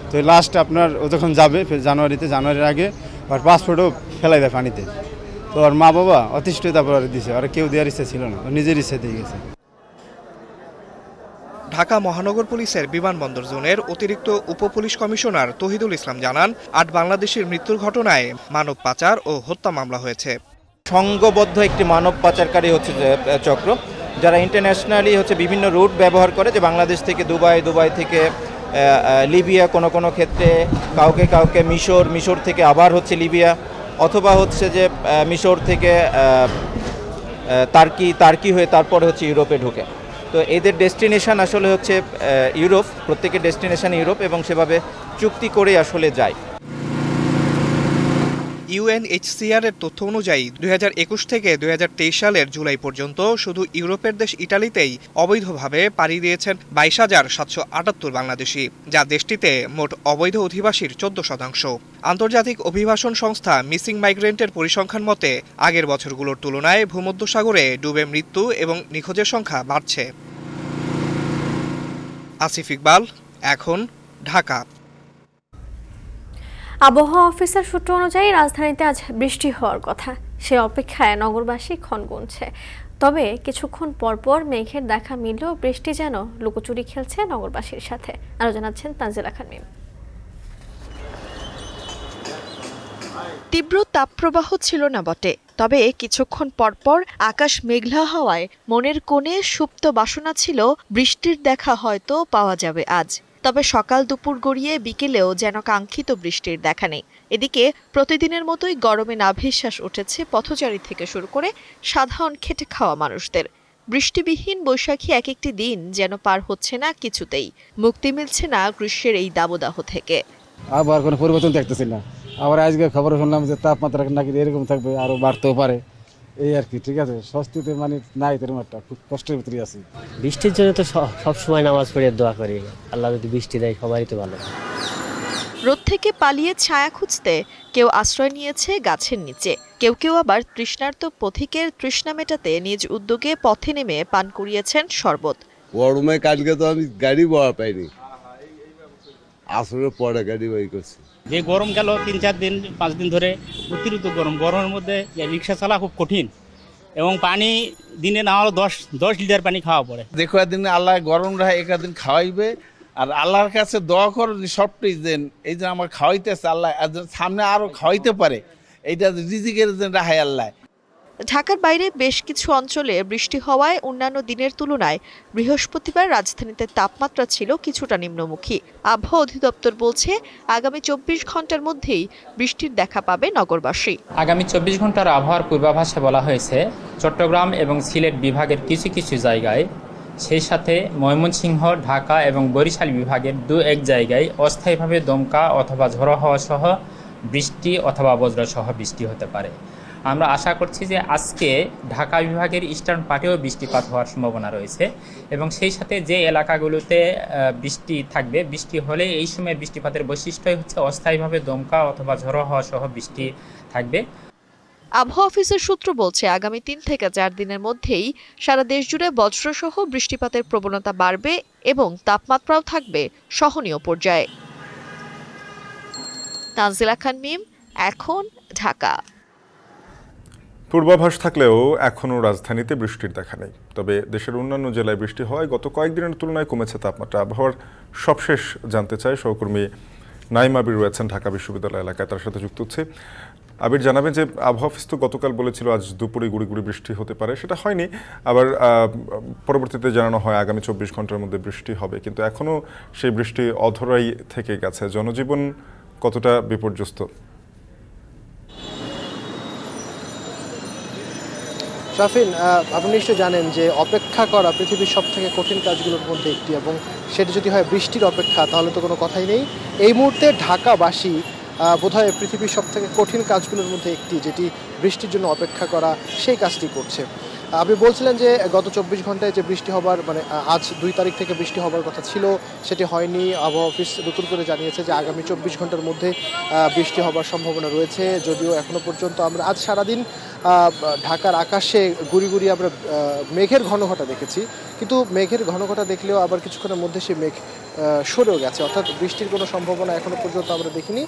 তো লাস্ট আপনার ও যখন যাবে জানুয়ারির আগে আর পাসপোর্টও ফেলাই দেয় পানিতে। তো ওর মা বাবা অতিষ্ঠ তারপর দিছে, আর কেউ দেওয়ার ইচ্ছা ছিল না, নিজের ইচ্ছা দিয়ে গেছে। ঢাকা মহানগর পুলিশের বিমানবন্দর জোনের অতিরিক্ত উপপুলিশ কমিশনার তহিদুল ইসলাম জানান, 8 বাংলাদেশের মৃত্যুর ঘটনায় মানব পাচার ও হত্যা মামলা হয়েছে। সংঘবদ্ধ একটি মানব পাচারকারী হচ্ছে চক্র, যারা ইন্টারন্যাশনালি হচ্ছে বিভিন্ন রুট ব্যবহার করে, যে বাংলাদেশ থেকে দুবাই থেকে লিবিয়া, কোনো ক্ষেত্রে কাউকে মিশর থেকে আবার হচ্ছে লিবিয়া, অথবা হচ্ছে যে মিশর থেকে তার্কি হয়ে তারপরে হচ্ছে ইউরোপে ঢুকে। তো এদের ডেস্টিনেশন আসলে হচ্ছে ইউরোপ, প্রত্যেকের ডেস্টিনেশন ইউরোপ, এবং সেভাবে চুক্তি করে আসলে যায়। UNHCR এর তথ্য অনুযায়ী 2021 থেকে 2023 সালের জুলাই পর্যন্ত শুধু ইউরোপের দেশ ইটালিতেই অবৈধভাবে পাড়ি দিয়েছেন 22,778 বাংলাদেশি, যা দেশটিতে মোট অবৈধ অধিবাসীর 14%। আন্তর্জাতিক অভিবাসন সংস্থা মিসিং মাইগ্রেন্টের পরিসংখ্যান মতে আগের বছরগুলোর তুলনায় ভূমধ্যসাগরে ডুবে মৃত্যু এবং নিখোঁজের সংখ্যা বাড়ছে। আসিফ ইকবাল, এখন, ঢাকা। আবহাওয়া অফিসের সূত্র অনুযায়ী রাজধানীতে আজ বৃষ্টি হওয়ার কথা, সে অপেক্ষায় নগরবাসী ক্ষণ গুনছে। তবে কিছুক্ষণ পরপর মেঘের দেখা মিললেও বৃষ্টি যেন লুকোচুরি খেলছে নগরবাসীর সাথে। আরো জানাচ্ছেন তানজিলা খান মিম। তীব্র তাপপ্রবাহ ছিল না বটে, তবে কিছুক্ষণ পরপর আকাশ মেঘলা হওয়ায় মনের কোণে সুপ্ত বাসনা ছিল বৃষ্টির দেখা হয়তো পাওয়া যাবে আজ। তবে সকাল দুপুর গড়িয়ে বিকেলেও যেন কাঙ্ক্ষিত বৃষ্টির দেখা নেই। এদিকে প্রতিদিনের মতোই গরমে নাভিশ্বাস উঠেছে পথচারী থেকে শুরু করে সাধারণ খেটে খাওয়া মানুষদের। বৃষ্টিবিহীন বৈশাখী এক একটি দিন যেন পার হচ্ছে না কিছুতেই, মুক্তি মিলছে না গ্রীষ্মের এই দাবদাহ থেকে। আবার কোনো পরিবর্তন দেখতেছি না। আবার আজকে খবর শুনলাম যে তাপমাত্রা নাকি এরকম থাকবে, আরো বাড়তেও পারে, এই আর কি। ঠিক আছে, স্বস্তিতে মানে নাই, তেরকম একটা খুব কষ্টের ভিতরে আছি। বৃষ্টির জন্য তো সবসময় নামাজ পড়ে দোয়া করি, আল্লাহ যদি বৃষ্টি দেয় সবারই তো ভালো। রোদ থেকে পালিয়ে ছায়া খুঁজতে কেউ আশ্রয় নিয়েছে গাছের নিচে, কেউ আবার তৃষ্ণার্ত পথিকের তৃষ্ণা মেটাতে নিজ উদ্যোগে পথে নেমে পান করিয়েছেন শরবত। গরমে কালকে তো আমি গাড়ি বড় পাইনি, আসলে পরে গাড়ি বাই করছি। যে গরম গেল 3-4 দিন 5 দিন ধরে অতিরিক্ত গরমের মধ্যে রিক্সা চালা খুব কঠিন, এবং পানি দিনে না হলে 10 লিটার পানি খাওয়া পড়ে। দেখো একদিন আল্লাহ গরম রাখে, একদিন খাওয়াইবে, আর আল্লাহর কাছে দোয়া করো সবটাই দেন, এই যে আমার খাওয়াইতেছে আল্লাহ, সামনে আরো খাওয়াইতে পারে, এইটা রিজিকের দেন রাখায় আল্লাহ। ঢাকার বাইরে বেশ কিছু অঞ্চলে বৃষ্টি হওয়ায় অন্যান্য দিনের তুলনায় বৃহস্পতিবার রাজধানীতে তাপমাত্রা ছিল কিছুটা নিম্নমুখী। আবহাওয়া অধিদপ্তর বলছে আগামী 24 ঘন্টার মধ্যেই বৃষ্টির দেখা পাবে নগরবাসী। আগামী 24 ঘন্টার আবহাওয়ার পূর্বাভাসে বলা হয়েছে চট্টগ্রাম এবং সিলেট বিভাগের কিছু জায়গায়, সেই সাথে ময়মনসিংহ, ঢাকা এবং বরিশাল বিভাগের 2-1 জায়গায় অস্থায়ীভাবে দমকা অথবা ঝড়ো হাওয়া সহ বৃষ্টি অথবা বজ্রসহ বৃষ্টি হতে পারে। আমরা আশা করছি যে আজকে ঢাকা বিভাগের ইস্টার্ন পার্টেও বৃষ্টিপাত হওয়ার সম্ভাবনা রয়েছে, এবং সেই সাথে যে এলাকাগুলোতে বৃষ্টি থাকবে, বৃষ্টি হলে এই সময় বৃষ্টিপাতের বৈশিষ্ট্যই হচ্ছে অস্থায়ীভাবে দমকা অথবা ঝড়ো হাওয়া সহ বৃষ্টি থাকবে। আবহাওয়া অফিসের সূত্র বলছে আগামী 3 থেকে 4 দিনের মধ্যেই সারা দেশ জুড়ে বজ্রসহ বৃষ্টিপাতের প্রবণতা বাড়বে এবং তাপমাত্রাও থাকবে সহনীয় পর্যায়ে। তানজিলা খান মিম, এখন, ঢাকা। পূর্বাভাস থাকলেও এখনও রাজধানীতে বৃষ্টির দেখা নেই। তবে দেশের অন্যান্য জেলায় বৃষ্টি হওয়ায় গত কয়েকদিনের তুলনায় কমেছে তাপমাত্রা। আবহাওয়ার সবশেষ জানতে চাই সহকর্মী নাইম আবির রয়েছেন ঢাকা বিশ্ববিদ্যালয় এলাকায়, তার সাথে যুক্ত হচ্ছে। আবির, জানাবেন যে আবহাওয়া অফিস তো গতকাল বলেছিল আজ দুপুরে গুড়ি গুড়ি বৃষ্টি হতে পারে, সেটা হয়নি। আবার পরবর্তীতে জানানো হয় আগামী 24 ঘন্টার মধ্যে বৃষ্টি হবে, কিন্তু এখনও সেই বৃষ্টি অধরাই থেকে গেছে। জনজীবন কতটা বিপর্যস্ত? শাফিন, আপনি নিশ্চয়ই জানেন যে অপেক্ষা করা পৃথিবীর সবথেকে কঠিন কাজগুলোর মধ্যে একটি, এবং সেটা যদি হয় বৃষ্টির অপেক্ষা তাহলে তো কোনো কথাই নেই। এই মুহূর্তে ঢাকাবাসী বোধহয় পৃথিবীর সবথেকে কঠিন কাজগুলোর মধ্যে একটি, যেটি বৃষ্টির জন্য অপেক্ষা করা, সেই কাজটি করছে। আপনি বলছিলেন যে গত 24 ঘন্টায় যে বৃষ্টি হবার মানে আজ 2 তারিখ থেকে বৃষ্টি হবার কথা ছিল, সেটি হয়নি। আবহাওয়া অফিস নতুন করে জানিয়েছে যে আগামী 24 ঘন্টার মধ্যে বৃষ্টি হবার সম্ভাবনা রয়েছে। যদিও এখনো পর্যন্ত আমরা আজ সারাদিন ঢাকার আকাশে গুড়ি গুড়ি আমরা মেঘের ঘনঘটা দেখেছি, কিন্তু মেঘের ঘনঘটা দেখলেও আবার কিছুক্ষণের মধ্যে সেই মেঘ সরেও গেছে, অর্থাৎ বৃষ্টির কোনো সম্ভাবনা এখনো পর্যন্ত আমরা দেখিনি।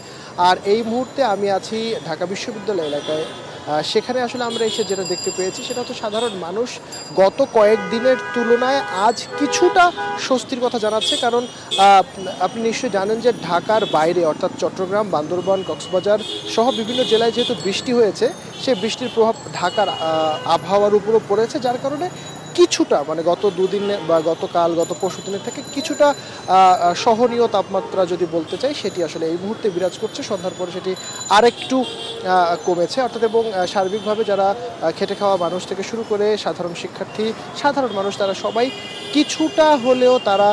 আর এই মুহূর্তে আমি আছি ঢাকা বিশ্ববিদ্যালয় এলাকায়। সেখানে আসলে আমরা এসে যেটা দেখতে পেয়েছি সেটা হচ্ছে সাধারণ মানুষ গত কয়েকদিনের তুলনায় আজ কিছুটা স্বস্তির কথা জানাচ্ছে। কারণ আপনি নিশ্চয়ই জানেন যে ঢাকার বাইরে অর্থাৎ চট্টগ্রাম, বান্দরবান, কক্সবাজার সহ বিভিন্ন জেলায় যেহেতু বৃষ্টি হয়েছে, সেই বৃষ্টির প্রভাব ঢাকার আবহাওয়ার উপরও পড়েছে, যার কারণে কিছুটা মানে গত 2 দিন বা গতকাল গত পরশু দিনের থেকে কিছুটা সহনীয় তাপমাত্রা যদি বলতে চাই, সেটি আসলে এই মুহূর্তে বিরাজ করছে। সন্ধ্যার পরে সেটি আরেকটু কমেছে, অর্থাৎ এবং সার্বিকভাবে যারা খেটে খাওয়া মানুষ থেকে শুরু করে সাধারণ শিক্ষার্থী, সাধারণ মানুষ, তারা সবাই কিছুটা হলেও তারা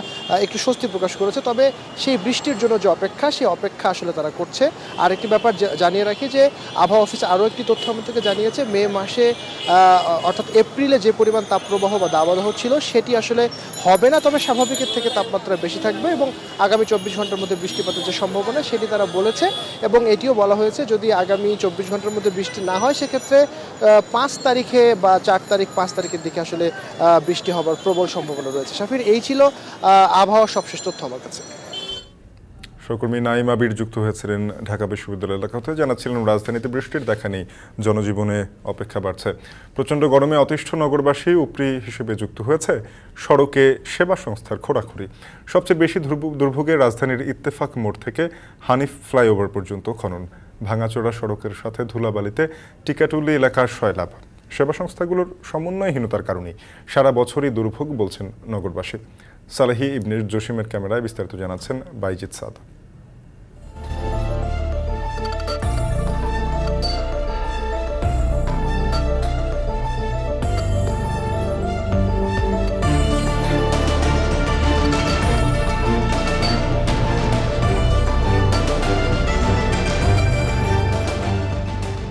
একটু স্বস্তি প্রকাশ করেছে। তবে সেই বৃষ্টির জন্য যে অপেক্ষা, সেই অপেক্ষা আসলে তারা করছে। আর একটি ব্যাপার জানিয়ে রাখি যে আবহাওয়া অফিস আরও একটি তথ্য আমাদেরকে জানিয়েছে, মে মাসে অর্থাৎ এপ্রিলে যে পরিমাণ তাপপ্রবাহ বা দাবদাহ ছিল সেটি আসলে হবে না, তবে স্বাভাবিকের থেকে তাপমাত্রা বেশি থাকবে এবং আগামী 24 ঘন্টার মধ্যে বৃষ্টিপাতের যে সম্ভাবনা সেটি তারা বলেছে। এবং এটিও বলা হয়েছে যদি আগামী 24 ঘন্টার মধ্যে বৃষ্টি না হয়, সেক্ষেত্রে 5 তারিখে বা 4 তারিখ 5 তারিখের দিকে আসলে বৃষ্টি হবার প্রবল সম্ভাবনা রয়েছে। শাফির, এই ছিল আবহাওয়ার সবশেষ তথ্য আমার কাছে। সহকর্মী নাইম আবির যুক্ত হয়েছিলেন ঢাকা বিশ্ববিদ্যালয় এলাকা হতে, জানাচ্ছিলেন রাজধানীতে বৃষ্টির দেখা নেই, জনজীবনে অপেক্ষা বাড়ছে। প্রচণ্ড গরমে অতিষ্ঠ নগরবাসী উপরি হিসেবে যুক্ত হয়েছে সড়কে সেবা সংস্থার খোঁড়াখুঁড়ি। সবচেয়ে বেশি দুর্ভোগে রাজধানীর ইত্তেফাক মোড় থেকে হানিফ ফ্লাইওভার পর্যন্ত খনন, ভাঙাচোরা সড়কের সাথে ধুলাবালিতে টিকাটুলি এলাকার সয়লাভ। সেবা সংস্থাগুলোর সমন্বয়হীনতার কারণেই সারা বছরই দুর্ভোগ বলছেন নগরবাসী। সালেহি ইবনে জসিমের ক্যামেরায় বিস্তারিত জানাচ্ছেন বাইজিৎ সাদ।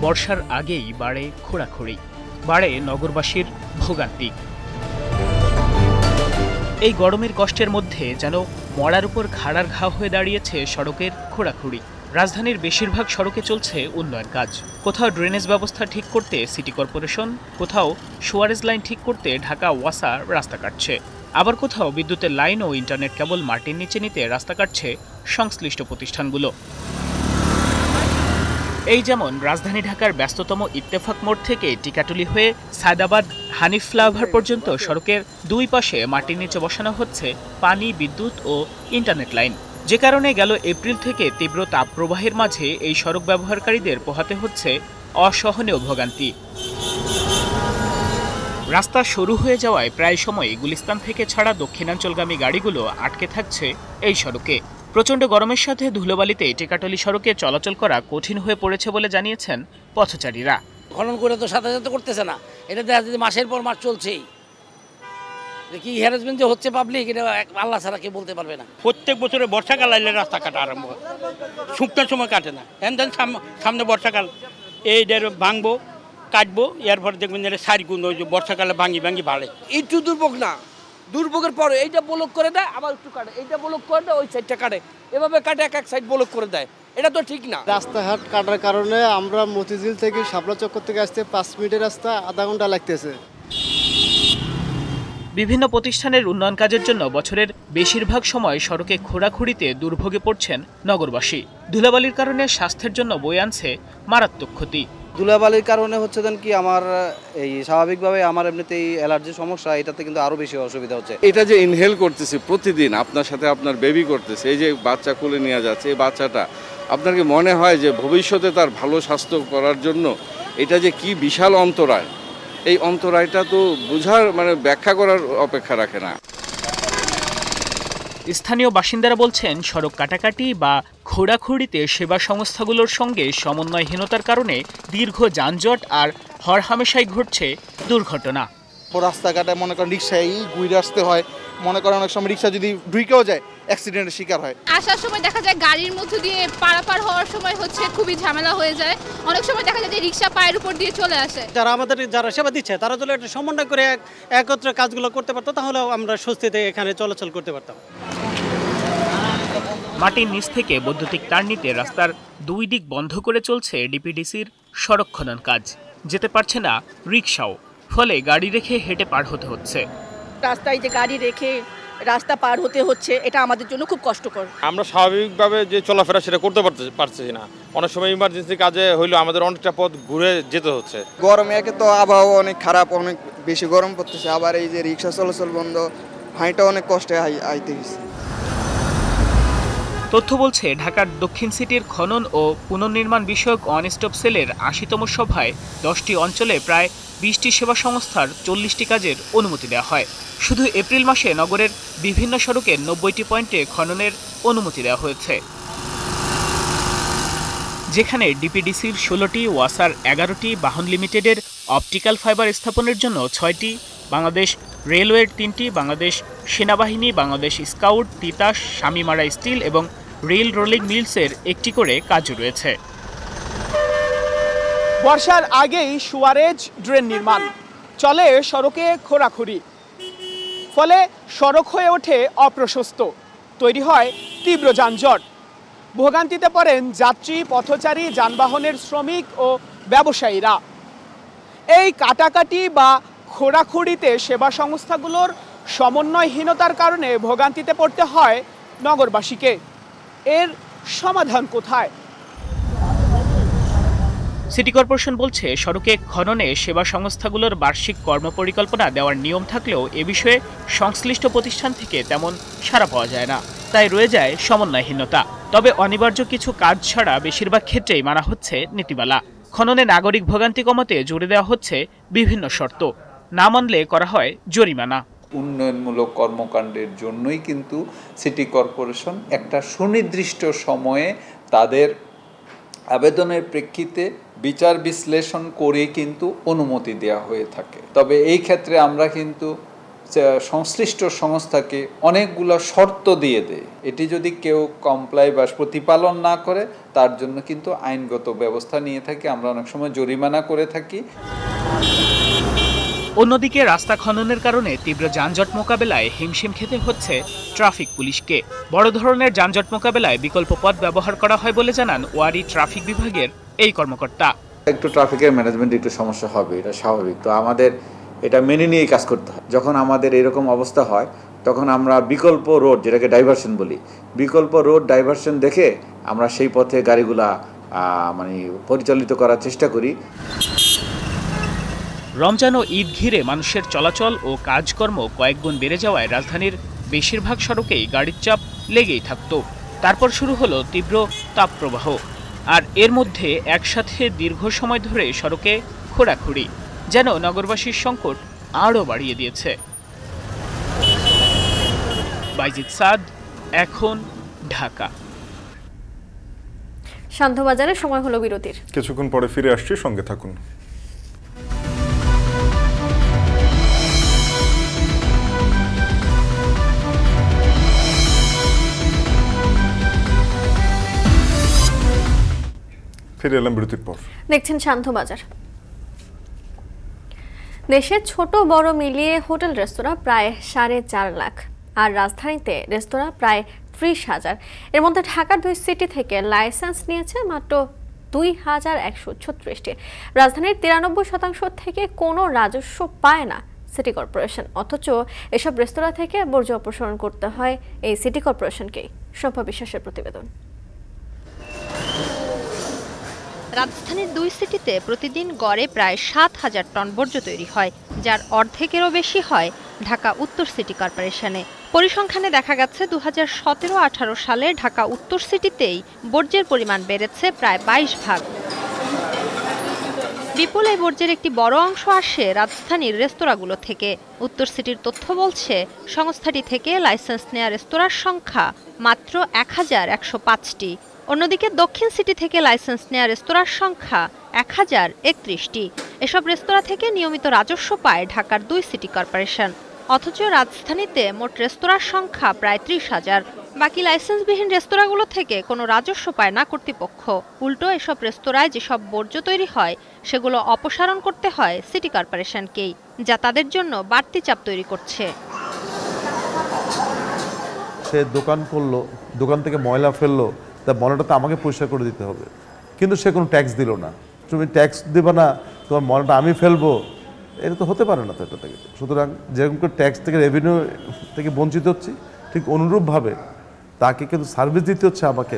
বর্ষার আগেই বাড়ে খোঁড়াখুঁড়ি, বাড়ে নগরবাসীর ভোগান্তি। এই গরমের কষ্টের মধ্যে যেন মরার উপর খাড়ার ঘা হয়ে দাঁড়িয়েছে সড়কের খোঁড়াখুঁড়ি। রাজধানীর বেশিরভাগ সড়কে চলছে উন্নয়ন কাজ। কোথাও ড্রেনেজ ব্যবস্থা ঠিক করতে সিটি কর্পোরেশন, কোথাও সুয়ারেজ লাইন ঠিক করতে ঢাকা ওয়াসা রাস্তা কাটছে, আবার কোথাও বিদ্যুতের লাইন ও ইন্টারনেট কেবল মাটির নিচে নিতে রাস্তা কাটছে সংশ্লিষ্ট প্রতিষ্ঠানগুলো। এই যেমন রাজধানী ঢাকার ব্যস্ততম ইত্তেফাক মোড় থেকে টিকাটুলি হয়ে সায়দাবাদ হানিফ ফ্লাইওভার পর্যন্ত সড়কের 2 পাশে মাটির নিচে বসানো হচ্ছে পানি, বিদ্যুৎ ও ইন্টারনেট লাইন, যে কারণে গেল এপ্রিল থেকে তীব্র তাপপ্রবাহের মাঝে এই সড়ক ব্যবহারকারীদের পোহাতে হচ্ছে অসহনীয় ভোগান্তি। রাস্তা শুরু হয়ে যাওয়ায় প্রায় সময় গুলিস্তান থেকে ছাড়া দক্ষিণাঞ্চলগামী গাড়িগুলো আটকে থাকছে এই সড়কে। প্রচণ্ড গরমের সাথে ধুলোবালিতে টিকাটলি সড়কে চলাচল করা কঠিন হয়ে পড়েছে বলে জানিয়েছেন পথচারীরা। খনন করে তো সাথে সাথে করতেছে না, এটা দেখা যাচ্ছে মাসের পর মাস চলছেই। কি হ্যারাসমেন্ট যে হচ্ছে পাবলিক, এটা আল্লাহ ছাড়া কেউ বলতে পারবে না। প্রত্যেক বছরে বর্ষাকাল আইলে রাস্তা কাটা আরম্ভ হয়, শুকনোর সময় কাটে না। দেন সামনে বর্ষাকাল, এইটার ভাঙবো কাটবো, এরপর দেখবেন সারি গুণ বর্ষাকালে ভাঙি ভাড়ে। একটু দুর্ভোগ না, দুর্ভোগের পরে এইটা ব্লক করে দেয়, আবার একটু কাটে, এইটা ব্লক করে দেয়, ওই সাইডটা কাটে, এভাবে কাটে এক সাইড ব্লক করে দেয়। এটা তো ঠিক না। রাস্তাঘাট কাটার কারণে আমরা মতিঝিল থেকে শাপলা চক্কর থেকে আসতে 5 মিনিটের রাস্তা আধা ঘন্টা লাগতেছে। বিভিন্ন প্রতিষ্ঠানের উন্নয়ন কাজের জন্য বছরের বেশিরভাগ সময় সড়কে খোঁড়াখুঁড়িতে দুর্ভোগে পড়ছেন নগরবাসী। ধুলাবালির কারণে স্বাস্থ্যের জন্য বয়ে আনছে মারাত্মক ক্ষতি। ধুলাবালির কারণে হচ্ছে দেন কি আমার এই স্বাভাবিকভাবে আমার এমনিতেই অ্যালার্জির সমস্যা, এটাতে কিন্তু আরও বেশি অসুবিধা হচ্ছে। এটা যে ইনহেল করতেছি প্রতিদিন, আপনার সাথে আপনার বেবি করতেছে, এই যে বাচ্চা কোলে নিয়ে যাচ্ছে, এই বাচ্চাটা আপনার কি মনে হয় যে ভবিষ্যতে তার ভালো স্বাস্থ্য করার জন্য এটা যে কি বিশাল অন্তরায়, এই অন্তরায়টা তো বোঝার মানে ব্যাখ্যা করার অপেক্ষা রাখে না। স্থানীয় বাসিন্দারা বলছেন সড়ক কাটাকাটি বা খোঁড়াখুড়িতে সেবা সংস্থাগুলোর সঙ্গে সমন্বয়হীনতার কারণে দীর্ঘ যানজট আর হরহামেশাই ঘটছে দুর্ঘটনা। রাস্তাঘাটে মনে করেন রিক্সায় ঘুরে আসতে হয়, মনে করেন অনেক সময় রিক্সা যদি ঢুকেও যায় অ্যাক্সিডেন্টের শিকার হয়। আসার সময় দেখা যায় গাড়ির মধ্য দিয়ে পারাপার হওয়ার সময় হচ্ছে খুবই ঝামেলা হয়ে যায়। অনেক সময় দেখা যায় যে রিক্সা পায়ের উপর দিয়ে চলে আসে। যারা সেবা দিচ্ছে তারা যদি একটা সমন্বয় করে একত্রে কাজগুলো করতে পারতো তাহলে আমরা স্বস্তিতে এখানে চলাচল করতে পারতাম। মাটির নিচ থেকে বৈদ্যুতিক তার নিতে রাস্তার দুই দিক বন্ধ করে চলছে ডিপিডিসির সড়ক খনন কাজ। যেতে পারছে না রিক্সাও, ফলে গাড়ি রেখে হেঁটে পার হতে হচ্ছে। রাস্তায় যে গাড়ি রেখে রাস্তা পার হতে হচ্ছে, এটা আমাদের জন্য খুব কষ্টকর। আমরা স্বাভাবিকভাবে যে চলাফেরা সেটা করতে পারছি না। অনেক সময় ইমার্জেন্সি কাজে হইলে আমাদের অনেকটা পথ ঘুরে যেতে হচ্ছে। গরমে একে তো আবহাওয়া অনেক খারাপ, অনেক বেশি গরম পড়তেছে, আবার এই যে রিক্সা চলাচল বন্ধ, হাঁটা অনেক কষ্টে আইতে গেছে। তথ্য বলছে ঢাকার দক্ষিণ সিটির খনন ও পুনর্নির্মাণ বিষয়ক ওয়ান স্টপ সেলের ৮০তম সভায় ১০টি অঞ্চলে প্রায় ২০টি সেবা সংস্থার ৪০টি কাজের অনুমতি দেওয়া হয়। শুধু এপ্রিল মাসে নগরের বিভিন্ন সড়কের ৯০টি পয়েন্টে খননের অনুমতি দেওয়া হয়েছে, যেখানে ডিপিডিসির ১৬টি, ওয়াসার ১১টি, বাহন লিমিটেডের অপটিক্যাল ফাইবার স্থাপনের জন্য ৬টি, বাংলাদেশ রেলওয়ের ৩টি, বাংলাদেশ সেনাবাহিনী, বাংলাদেশ স্কাউট, তিতাস, স্বামীমারা স্টিল এবং রেল রোলিং মিলসের একটি করে কাজ রয়েছে। বর্ষার আগেই সুয়ারেজ ড্রেন নির্মাণ, চলে সড়কে খোঁড়াখুড়ি, ফলে সড়ক হয়ে ওঠে অপ্রশস্ত, তৈরি হয় তীব্র যানজট। ভোগান্তিতে পড়েন যাত্রী, পথচারী, যানবাহনের শ্রমিক ও ব্যবসায়ীরা। এই কাটাকাটি বা খোঁড়াখুড়িতে সেবা সংস্থাগুলোর সমন্বয়হীনতার কারণে ভোগান্তিতে পড়তে হয় নগরবাসীকে। এর সমাধান কোথায়? সিটি কর্পোরেশন বলছে সড়কে খননে সেবা সংস্থাগুলোর বার্ষিক কর্মপরিকল্পনা দেওয়ার নিয়ম থাকলেও এ বিষয়ে সংশ্লিষ্ট প্রতিষ্ঠান থেকে তেমন সাড়া পাওয়া যায় না, তাই রয়ে যায় সমন্বয়হীনতা। তবে অনিবার্য কিছু কাজ ছাড়া বেশিরভাগ ক্ষেত্রেই মানা হচ্ছে নীতিমালা। খননে নাগরিক ভোগান্তি কমাতে জোরে দেওয়া হচ্ছে বিভিন্ন শর্ত, না মানলে করা হয় জরিমানা। উন্নয়নমূলক কর্মকাণ্ডের জন্যই কিন্তু সিটি কর্পোরেশন একটা সুনির্দিষ্ট সময়ে তাদের আবেদনের প্রেক্ষিতে বিচার বিশ্লেষণ করে কিন্তু অনুমতি দেওয়া হয়ে থাকে। তবে এই ক্ষেত্রে আমরা কিন্তু সংশ্লিষ্ট সংস্থাকে অনেকগুলো শর্ত দিয়ে দেয়। এটি যদি কেউ কমপ্লাই বা প্রতিপালন না করে তার জন্য কিন্তু আইনগত ব্যবস্থা নিয়ে থাকি, আমরা অনেক সময় জরিমানা করে থাকি। অন্যদিকে রাস্তা খননের কারণে তীব্র যানজট মোকাবেলায় হিমশিম খেতে হচ্ছে ট্রাফিক পুলিশকে। বড় ধরনের যানজট মোকাবেলায় বিকল্প পথ ব্যবহার করা হয় বলে জানান ওয়ারী ট্রাফিক বিভাগের এই কর্মকর্তা। একটু ট্রাফিকের ম্যানেজমেন্ট একটু সমস্যা হবে, এটা স্বাভাবিক। তো আমাদের এটা মেনে নিয়েই কাজ করতে হয়। যখন আমাদের এরকম অবস্থা হয় তখন আমরা বিকল্প রোড, যেটাকে ডাইভারশন বলি, বিকল্প রোড ডাইভারশন দেখে আমরা সেই পথে গাড়িগুলা মানে পরিচালিত করার চেষ্টা করি। রমজান ও ঈদ ঘিরে মানুষের চলাচল ও কাজকর্ম কয়েকগুণ বেড়ে যাওয়ায় রাজধানীর বেশিরভাগ সড়কেই গাড়ির চাপ লেগেই থাকত। তারপর শুরু হলো তীব্র তাপপ্রবাহ, আর এর মধ্যে একসাথে দীর্ঘ সময় ধরে সড়কে খোঁড়াখুড়ি যেন নগরবাসীর সংকট আরও বাড়িয়ে দিয়েছে। বাইজিদ সাদ, এখন, ঢাকা। শান্তবাজারে সময় হলো বিরতির, কিছুক্ষণ পরে ফিরে আসছি, সঙ্গে থাকুন। ফিরে এলাম বিরতির পর। দেখছেন শান্তবাজার। দেশের ছোট বড় মিলিয়ে হোটেল রেস্তোরাঁ প্রায় 4.5 লাখ, আর রাজধানীতে রেস্তোরাঁ প্রায় 30,000। এর মধ্যে ঢাকার 2 সিটি থেকে লাইসেন্স নিয়েছে মাত্র 2136টি। রাজধানীর 93% থেকে কোনো রাজস্ব পায় না সিটি কর্পোরেশন, অথচ এসব রেস্তোরাঁ থেকে বর্জ্য অপসারণ করতে হয় এই সিটি কর্পোরেশনকেই। শম্পা বিশ্বাসের প্রতিবেদন। রাজধানীর 2 সিটিতে প্রতিদিন গড়ে প্রায় 7,000 টন বর্জ্য তৈরি হয়, যার অর্ধেকেরও বেশি হয় ঢাকা উত্তর সিটি কর্পোরেশনে। পরিসংখ্যানে দেখা গেছে 2017-18 সালে ঢাকা উত্তর সিটিতেই বর্জ্যের পরিমাণ বেড়েছে প্রায় 22 ভাগ। বিপুল এই বর্জ্যের একটি বড় অংশ আসে রাজধানীর রেস্তোরাঁগুলো থেকে। উত্তর সিটির তথ্য বলছে, সংস্থাটি থেকে লাইসেন্স নেওয়া রেস্তোরাঁর সংখ্যা মাত্র 1105টি। অন্যদিকে দক্ষিণ সিটি থেকে লাইসেন্স নেওয়া রেস্তোরাঁর সংখ্যা 1031টি। এসব রেস্তোরাঁ থেকে নিয়মিত রাজস্ব পায় ঢাকার 2 সিটি কর্পোরেশন। অথচ রাজধানীতে মোট রেস্তোরাঁর সংখ্যা প্রায় 30,000। বাকি লাইসেন্সবিহীন রেস্তোরাঁগুলো থেকে কোনো রাজস্ব পায় না কর্তৃপক্ষ। উল্টো এসব রেস্তোরাঁয় যেসব বর্জ্য তৈরি হয় সেগুলো অপসারণ করতে হয় সিটি কর্পোরেশনকেই, যা তাদের জন্য বাড়তি চাপ তৈরি করছে। সে দোকান করলো, দোকান থেকে ময়লা ফেললো, তা ময়লাটা তো আমাকে পরিষ্কার করে দিতে হবে, কিন্তু সে কোনো ট্যাক্স দিল না। তুমি ট্যাক্স দেবে না, তোমার ময়লাটা আমি ফেলবো, এটা তো হতে পারে না তো এটা থেকে। সুতরাং যেরকম করে ট্যাক্স থেকে রেভিনিউ থেকে বঞ্চিত হচ্ছি, ঠিক অনুরূপভাবে তাকে কিন্তু সার্ভিস দিতে হচ্ছে আমাকে।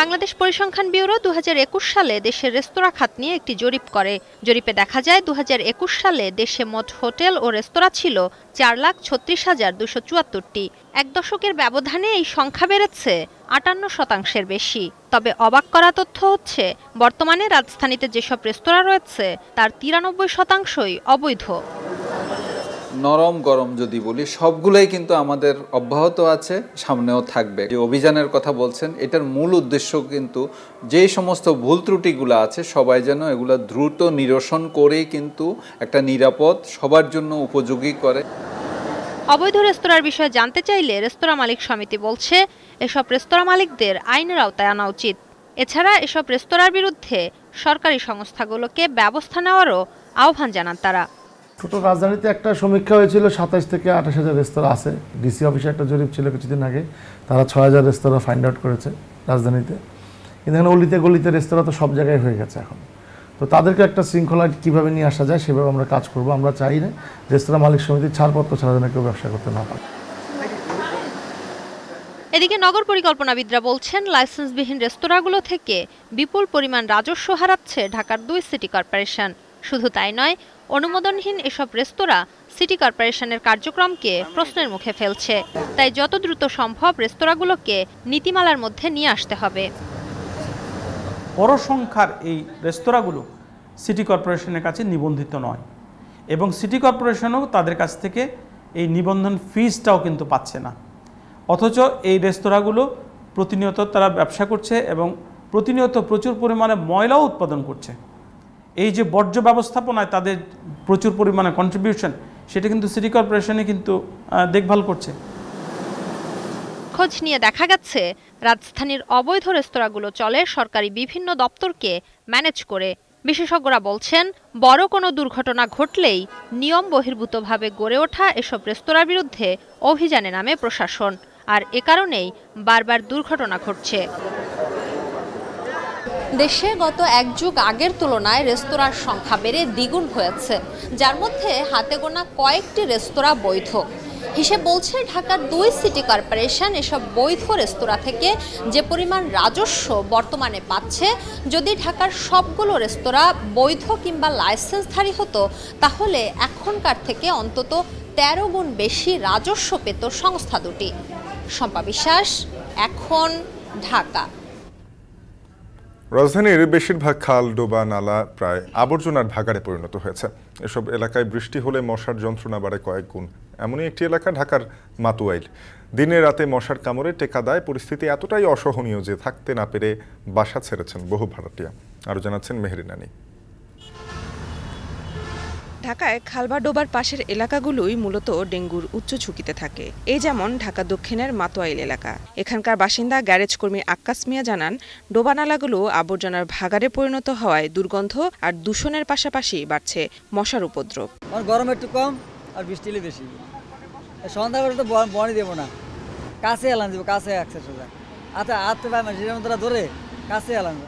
বাংলাদেশ পরিসংখ্যান ব্যুরো 2021 সালে দেশের রেস্তোরাঁ খাত নিয়ে একটি জরিপ করে। জরিপে দেখা যায় 2021 সালে দেশে মোট হোটেল ও রেস্তোরাঁ ছিল 4,36,274টি। এক দশকের ব্যবধানে এই সংখ্যা বেড়েছে 58% বেশি। তবে অবাক করা তথ্য হচ্ছে, বর্তমানে রাজধানীতে যেসব রেস্তোরাঁ রয়েছে তার 93%ই অবৈধ। নরম গরম যদি বলি, সবগুলোই কিন্তু আমাদের অব্যাহত আছে, সামনেও থাকবে। যে অভিযানের কথা বলছেন, এটার মূল উদ্দেশ্য কিন্তু যে সমস্ত ভুল ত্রুটিগুলো আছে সবাই যেন এগুলো দ্রুত নিরসন করেই কিন্তু একটা নিরাপদ, সবার জন্য উপযোগী করে। অবৈধ রেস্তোরাঁর বিষয়ে জানতে চাইলে রেস্তোরাঁ মালিক সমিতি বলছে, এসব রেস্তোরাঁ মালিকদের আইনের আওতায় আনা উচিত। এছাড়া এসব রেস্তোরাঁর বিরুদ্ধে সরকারি সংস্থাগুলোকে ব্যবস্থা নেওয়ারও আহ্বান জানান তারা। টোটাল রাজধানীতে একটা সমীক্ষা হয়েছিল, 27 থেকে 28,000 রেস্তোরাঁ আছে। ডিসি অফিসে একটা জরিপ ছিল কিছুদিন আগে, তারা 6,000 রেস্তোরাঁ ফাইন্ড আউট করেছে রাজধানীতে। কিন্তু এখানে অলিতে গলিতে রেস্তোরাঁ তো সব জায়গায় হয়ে গেছে এখন। তো তাদেরকে একটা শৃঙ্খলা কীভাবে নিয়ে আসা যায় সেভাবে আমরা কাজ করব। আমরা চাই না রেস্তোরাঁ মালিক সমিতির ছাড়পত্র ছাড়া যেন কেউ ব্যবসা করতে না পারে। এদিকে নগর পরিকল্পনাবিদরা বলছেন, লাইসেন্সবিহীন রেস্তোরাঁগুলো থেকে বিপুল পরিমাণ রাজস্ব হারাচ্ছে ঢাকার 2 সিটি কর্পোরেশন। শুধু তাই নয়, অনুমোদনহীন এসব রেস্তোরাঁ সিটি কর্পোরেশনের কার্যক্রমকে প্রশ্নের মুখে ফেলছে। তাই যত দ্রুত সম্ভব রেস্তোরাঁগুলোকে নীতিমালার মধ্যে নিয়ে আসতে হবে। বড় সংখ্যার এই রেস্তোরাঁগুলো সিটি কর্পোরেশনের কাছে নিবন্ধিত নয়, এবং সিটি কর্পোরেশনও তাদের কাছ থেকে এই নিবন্ধন ফিজটাও কিন্তু পাচ্ছে না। অথচ এই রেস্তোরাঁগুলো প্রতিনিয়ত তারা ব্যবসা করছে এবং প্রতিনিয়ত প্রচুর পরিমাণে ময়লাও উৎপাদন করছে। এই যে বর্জ্য ব্যবস্থাপনায় তাদের প্রচুর পরিমাণে কন্ট্রিবিউশন, সেটা কিন্তু সিটি কর্পোরেশনে কিন্তু দেখভাল করছে। খোঁজ নিয়ে দেখা গেছে, রাজধানীর অবৈধ রেস্তোরাঁগুলো চলে সরকারি বিভিন্ন দপ্তরকে ম্যানেজ করে। বিশেষজ্ঞরা বলছেন, বড় কোনো দুর্ঘটনা ঘটলেই নিয়ম বহির্ভূতভাবে গড়ে ওঠা এসব রেস্তোরাঁর বিরুদ্ধে অভিযানে নামে প্রশাসন, আর এ কারণেই বারবার দুর্ঘটনা ঘটছে। দেশে গত 1 যুগ আগের তুলনায় রেস্তোরাঁর সংখ্যা বেড়ে দ্বিগুণ হয়েছে, যার মধ্যে হাতে গোনা কয়েকটি রেস্তোরাঁ বৈধ। হিসেব বলছে, ঢাকার 2 সিটি কর্পোরেশন এসব বৈধ রেস্তোরাঁ থেকে যে পরিমাণ রাজস্ব বর্তমানে পাচ্ছে, যদি ঢাকার সবগুলো রেস্তোরাঁ বৈধ কিংবা লাইসেন্সধারী হতো, তাহলে এখনকার থেকে অন্তত 13 গুণ বেশি রাজস্ব পেত সংস্থা দুটি। শম্পা বিশ্বাস, এখন, ঢাকা। রাজধানীর বেশিরভাগ খাল, ডোবা, নালা প্রায় আবর্জনার ভাগাড়ে পরিণত হয়েছে। এসব এলাকায় বৃষ্টি হলে মশার যন্ত্রণা বাড়ে কয়েক গুণ। এমনই একটি এলাকা ঢাকার মাতুয়াইল। দিনে রাতে মশার কামড়ে টেকা দেয়। পরিস্থিতি এতটাই অসহনীয় যে থাকতে না পেরে বাসা ছেড়েছেন বহু ভাড়াটিয়া। আরও জানাচ্ছেন মেহেরিনানি। ঢাকায় খালবা ডোবার পাশের এলাকাগুলোই মূলত ডেঙ্গুর উচ্চ ঝুঁকিতে থাকে। এই যেমন ঢাকা দক্ষিণের মাতোয়াইল এলাকা। এখানকার বাসিন্দা গ্যারেজ কর্মী আক্কাস মিয়া জানান, ডোবা নালাগুলো আবর্জনার ভাগাড়ে পরিণত হওয়ায় দুর্গন্ধ আর দূষণের পাশাপাশি বাড়ছে মশার উপদ্রব। গরম একটু কম আর বৃষ্টি বেশি। সন্ধ্যাবেলা তো বনি দেবো না, কাছে এলান দেবো, কাছে অ্যাক্সেস হয়ে যায়। আচ্ছা আত্মে পায় মানুষ ধরে কাছে এলান।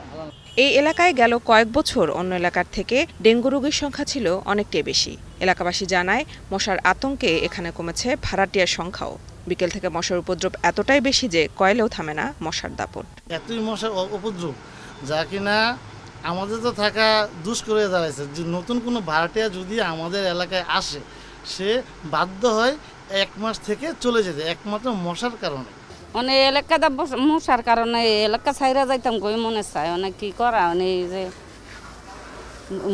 এই এলাকায় গেল কয়েক বছর অন্য এলাকার থেকে ডেঙ্গু রোগীর সংখ্যা ছিল অনেকটাই বেশি। এলাকাবাসী জানায়, মশার আতঙ্কে এখানে কমেছে ভাড়াটিয়ার সংখ্যাও। বিকেল থেকে মশার উপদ্রব এতটাই বেশি যে কয়েলেও থামে না মশার দাপট। এতই মশার উপদ্রব যা কিনা আমাদের তো থাকা দুষ্কর হয়ে দাঁড়াইছে। যে নতুন কোনো ভাড়াটিয়া যদি আমাদের এলাকায় আসে সে বাধ্য হয় 1 মাস থেকে চলে যেতে, একমাত্র মশার কারণে। মানে এলাকাটা মশার কারণে এলাকা ছাইরা যাইতাম কই মনে চায় অনেক কি করা এই যে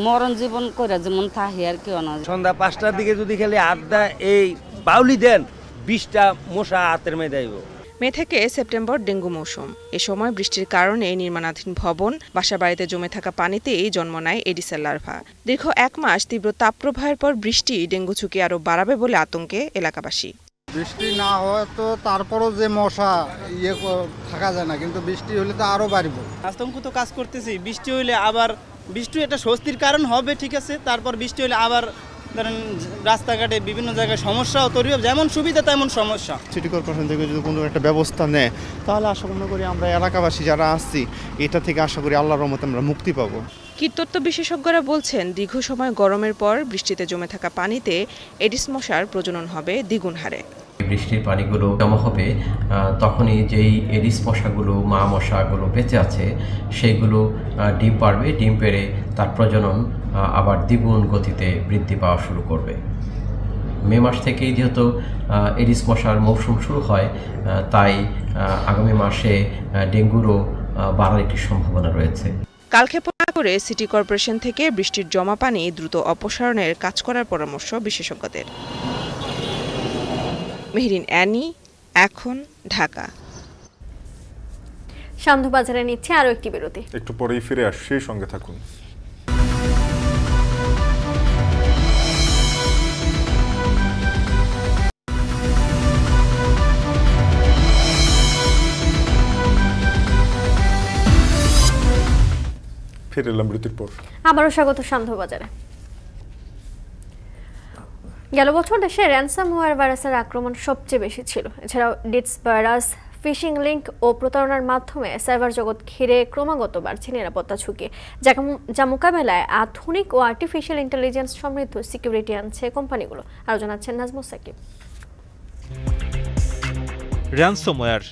মরণ জীবন করে যেমন থাকি আর কি। সন্ধ্যা 5টার দিকে যদি খালি আড্ডা এই বাউলি দেন 20টা মশা হাতের মেয়ে দেব। মে থেকে সেপ্টেম্বর ডেঙ্গু মৌসুম। এ সময় বৃষ্টির কারণে নির্মাণাধীন ভবন, বাসাবাড়িতে জমে থাকা পানিতেই জন্ম নেয় এডিসের লার্ভা। দীর্ঘ 1 মাস তীব্র তাপপ্রবাহের পর বৃষ্টি ডেঙ্গু ঝুঁকি আরও বাড়াবে বলে আতঙ্কে এলাকাবাসী। বৃষ্টি না হয় তো তারপরও যে মশা থাকা যায় না, কিন্তু বৃষ্টি হলে তো আরও বাড়ব। আতঙ্ক তো কাজ করতেছি, বৃষ্টি হইলে আবার বৃষ্টি এটা স্বস্তির কারণ হবে, ঠিক আছে। তারপর বৃষ্টি হলে আবার ধরেন রাস্তাঘাটে বিভিন্ন জায়গায় সমস্যাও তৈরি হবে, যেমন সুবিধা তেমন সমস্যা। সিটি কর্পোরেশন থেকে যদি কোনো একটা ব্যবস্থা নেয় তাহলে আশা করি আমরা এলাকাবাসী যারা আসছি এটা থেকে আশা করি আল্লাহর রহমতে আমরা মুক্তি পাবো। কীটতত্ত্ব বিশেষজ্ঞরা বলছেন দীর্ঘ সময় গরমের পর বৃষ্টিতে জমে থাকা পানিতে এডিস মশার প্রজনন হবে দ্বিগুণ হারে। বৃষ্টির পানিগুলো জমা হবে, তখনই যেই এডিস মশাগুলো, মা মশাগুলো বেঁচে আছে সেইগুলো ডিম পাড়বে, ডিম পেড়ে তার প্রজনন আবার দ্বিগুণ গতিতে বৃদ্ধি পাওয়া শুরু করবে। মে মাস থেকেই যেহেতু এডিস মশার মৌসুম শুরু হয়, তাই আগামী মাসে ডেঙ্গুরও বাড়ার একটি সম্ভাবনা রয়েছে। কালক্ষেপণ না করে সিটি কর্পোরেশন থেকে বৃষ্টির জমা পানি দ্রুত অপসারণের কাজ করার পরামর্শ বিশেষজ্ঞদের। মেহরিন অ্যানি, এখন, ঢাকা। সান্ধ্যবাজারে নিচ্ছে আরো একটি বিরতি, একটু পরেই ফিরে আসছি, সঙ্গে থাকুন। ফিরে এলাম বিরতির পর। আবারও স্বাগত সান্ধ্যবাজারে। গেল বছর দেশে র্যানসামওয়্যার ভাইরাসের আক্রমণ সবচেয়ে বেশি ছিল। এছাড়াও ডিটস ভাইরাস, ফিশিং লিঙ্ক ও প্রতারণার মাধ্যমে সাইবার জগৎ ঘিরে ক্রমাগত বাড়ছে নিরাপত্তা ঝুঁকি, যা মোকাবেলায় আধুনিক ও আর্টিফিশিয়াল ইন্টেলিজেন্স সমৃদ্ধ সিকিউরিটি আনছে কোম্পানিগুলো। আরও জানাচ্ছেন নাজমুস সাকিব। র্যানসমওয়্যার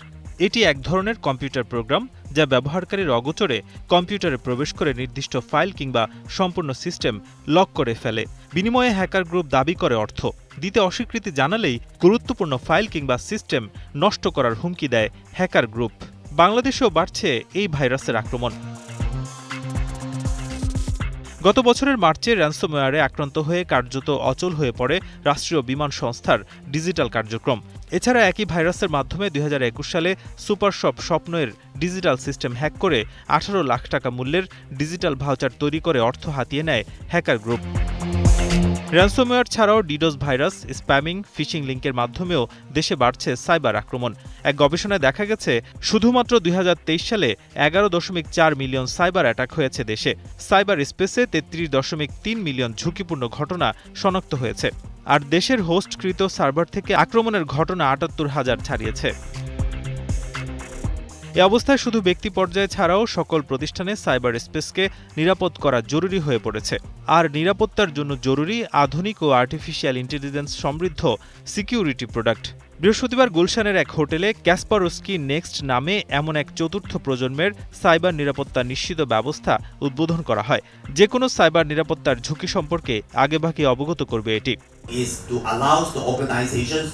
এটি এক ধরনের কম্পিউটার প্রোগ্রাম যা ব্যবহারকারীর অগোচরে কম্পিউটারে প্রবেশ করে নির্দিষ্ট ফাইল কিংবা সম্পূর্ণ সিস্টেম লক করে ফেলে। বিনিময়ে হ্যাকার গ্রুপ দাবি করে অর্থ দিতে অস্বীকৃতি জানালেই গুরুত্বপূর্ণ ফাইল কিংবা সিস্টেম নষ্ট করার হুমকি দেয় হ্যাকার গ্রুপ। বাংলাদেশেও বাড়ছে এই ভাইরাসের আক্রমণ। গত বছরের মার্চে র্যানসমওয়্যারে আক্রান্ত হয়ে কার্যত অচল হয়ে পড়ে রাষ্ট্রীয় বিমান সংস্থার ডিজিটাল কার্যক্রম। এছাড়া একই ভাইরাসের মাধ্যমে 2021 সালে সুপারশপ স্বপ্নের ডিজিটাল সিস্টেম হ্যাক করে 18 লাখ টাকা মূল্যের ডিজিটাল ভাউচার তৈরি করে অর্থ হাতিয়ে নেয় হ্যাকার গ্রুপ। র্যানসমওয়্যার ছাড়াও ডিডোস ভাইরাস, স্প্যামিং, ফিশিং লিঙ্কের মাধ্যমেও দেশে বাড়ছে সাইবার আক্রমণ। এক গবেষণায় দেখা গেছে শুধুমাত্র 2023 সালে 11.4 মিলিয়ন সাইবার অ্যাটাক হয়েছে দেশে। সাইবার স্পেসে 33.3 মিলিয়ন ঝুঁকিপূর্ণ ঘটনা শনাক্ত হয়েছে। আর দেশের হোস্টকৃত সার্ভার থেকে আক্রমণের ঘটনা 78,000 ছাড়িয়েছে। এ অবস্থায় শুধু ব্যক্তি পর্যায়ে ছাড়াও সকল প্রতিষ্ঠানে সাইবার স্পেসকে নিরাপদ করা জরুরি হয়ে পড়েছে। আর নিরাপত্তার জন্য জরুরি আধুনিক ও আর্টিফিশিয়াল ইন্টেলিজেন্স সমৃদ্ধ সিকিউরিটি প্রোডাক্ট। বৃহস্পতিবার গুলশানের এক হোটেলে ক্যাসপারস্কি নেক্সট নামে এমন এক চতুর্থ প্রজন্মের সাইবার নিরাপত্তা নিশ্চিত ব্যবস্থা উদ্বোধন করা হয়। যে কোনো সাইবার নিরাপত্তার ঝুঁকি সম্পর্কে আগেভাগে অবগত করবে এটি। Is to allow the organizations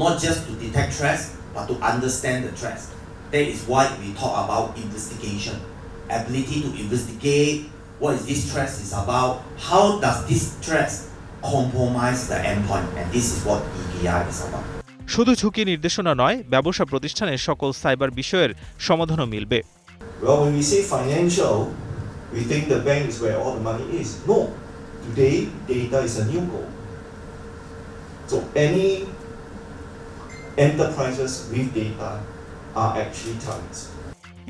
not just to detect threats but to understand the threats. That is why we talk about investigation, ability to investigate what is this threat is about, how does this threat compromise the endpoint, and this is what EDR is about. শুধু ঝুঁকি নির্দেশনা নয়, ব্যবসা প্রতিষ্ঠানের সকল cyber বিষয়ের সমাধানও মিলবে। Well, when we say financial, we think the bank is where all the money is. No, today data is a new goal. So any enterprises with data are actually targets.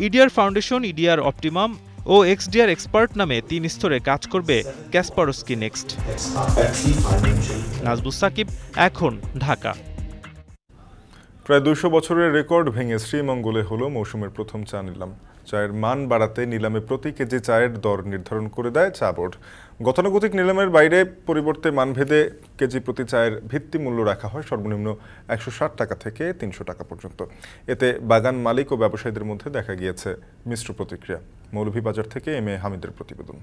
EDR foundation, EDR optimum ও XDR expert নামে 3 স্তরে কাজ করবে Kaspersky next. Najmus Shakib, এখন, ঢাকা। প্রায় 200 বছরের record ভেঙে শ্রীমঙ্গলে হলো মৌসুমের প্রথম চা নিলাম। চায়ের মান বাড়াতে নিলামে প্রতি কেজি চায়ের দর নির্ধারণ করে দেয় চা বোর্ড। গতানুগতিক নিলামের বাইরে পরিবর্তে মানভেদে কেজি প্রতি চায়ের ভিত্তি মূল্য রাখা হয় সর্বনিম্ন 160 টাকা থেকে 300 টাকা পর্যন্ত। এতে বাগান মালিক ও ব্যবসায়ীদের মধ্যে দেখা গিয়েছে মিশ্র প্রতিক্রিয়া। মৌলভীবাজার থেকে এম এ হামিদের প্রতিবেদন।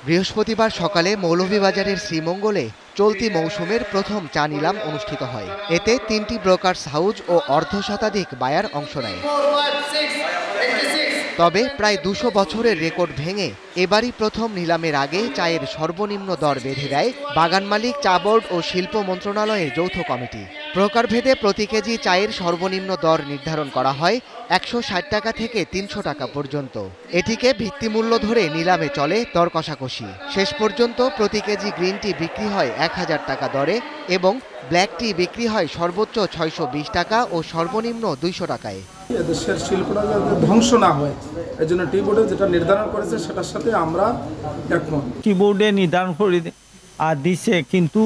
বৃহস্পতিবার সকালে মৌলভীবাজারের শ্রীমঙ্গলে চলতি মৌসুমের প্রথম চা নিলাম অনুষ্ঠিত হয়। এতে 3টি ব্রোকার্স হাউস ও অর্ধশতাধিক বায়ার অংশ নেয়। তবে প্রায় 200 বছরের রেকর্ড ভেঙে এবারই প্রথম নিলামের আগে চায়ের সর্বনিম্ন দর বেঁধে দেয় বাগান মালিক, চা বোর্ড ও শিল্প মন্ত্রণালয়ের যৌথ কমিটি। প্রকারভেদে প্রতি কেজি চায়ের সর্বনিম্ন দর নির্ধারণ করা হয় 160 টাকা থেকে 300 টাকা পর্যন্ত। এটিকে ভিত্তিমূল্য ধরে নিলামে চলে দর কষাকষি। শেষ পর্যন্ত প্রতি কেজি গ্রিন টি বিক্রি হয় 1000 টাকা দরে এবং ব্ল্যাক টি বিক্রি হয় সর্বোচ্চ 620 টাকা ও সর্বনিম্ন 200 টাকায়। দেশের শিল্পটা যাতে ধ্বংস না হয় এই জন্য টি বোর্ডে যেটা নির্ধারণ করেছে সেটার সাথে আমরা একমত। টি বোর্ডে নির্ধারণ করে আর দিছে, কিন্তু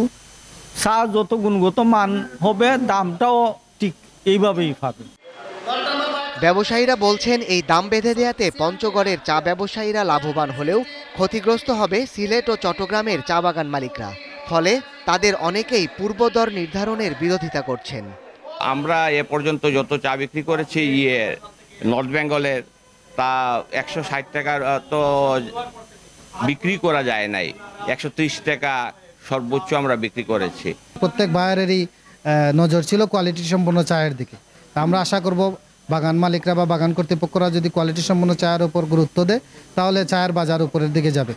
চা যত গুণগত মান হবে দামটাও ঠিক এইভাবেই পাবে। ব্যবসায়ীরা বলছেন এই দাম বেঁধে দেয়াতে পঞ্চগড়ের চা ব্যবসায়ীরা লাভবান হলেও ক্ষতিগ্রস্ত হবে সিলেট ও চট্টগ্রামের চা বাগান মালিকরা। ফলে তাদের অনেকেই পূর্বদর নির্ধারণের বিরোধিতা করছেন। আমরা এ পর্যন্ত যত চা বিক্রি করেছি নর্থ বেঙ্গলের, তা 160 টাকার তো বিক্রি করা যায় নাই, 130 টাকা সর্বোচ্চ আমরা বিক্রি করেছি। প্রত্যেক বায়ারেরই নজর ছিল কোয়ালিটি সম্পন্ন চায়ের দিকে। আমরা আশা করব বাগান মালিকরা বা বাগান কর্তৃপক্ষরা যদি কোয়ালিটি সম্পন্ন চায়ের উপর গুরুত্ব দেয় তাহলে চায়ের বাজার উপরের দিকে যাবে।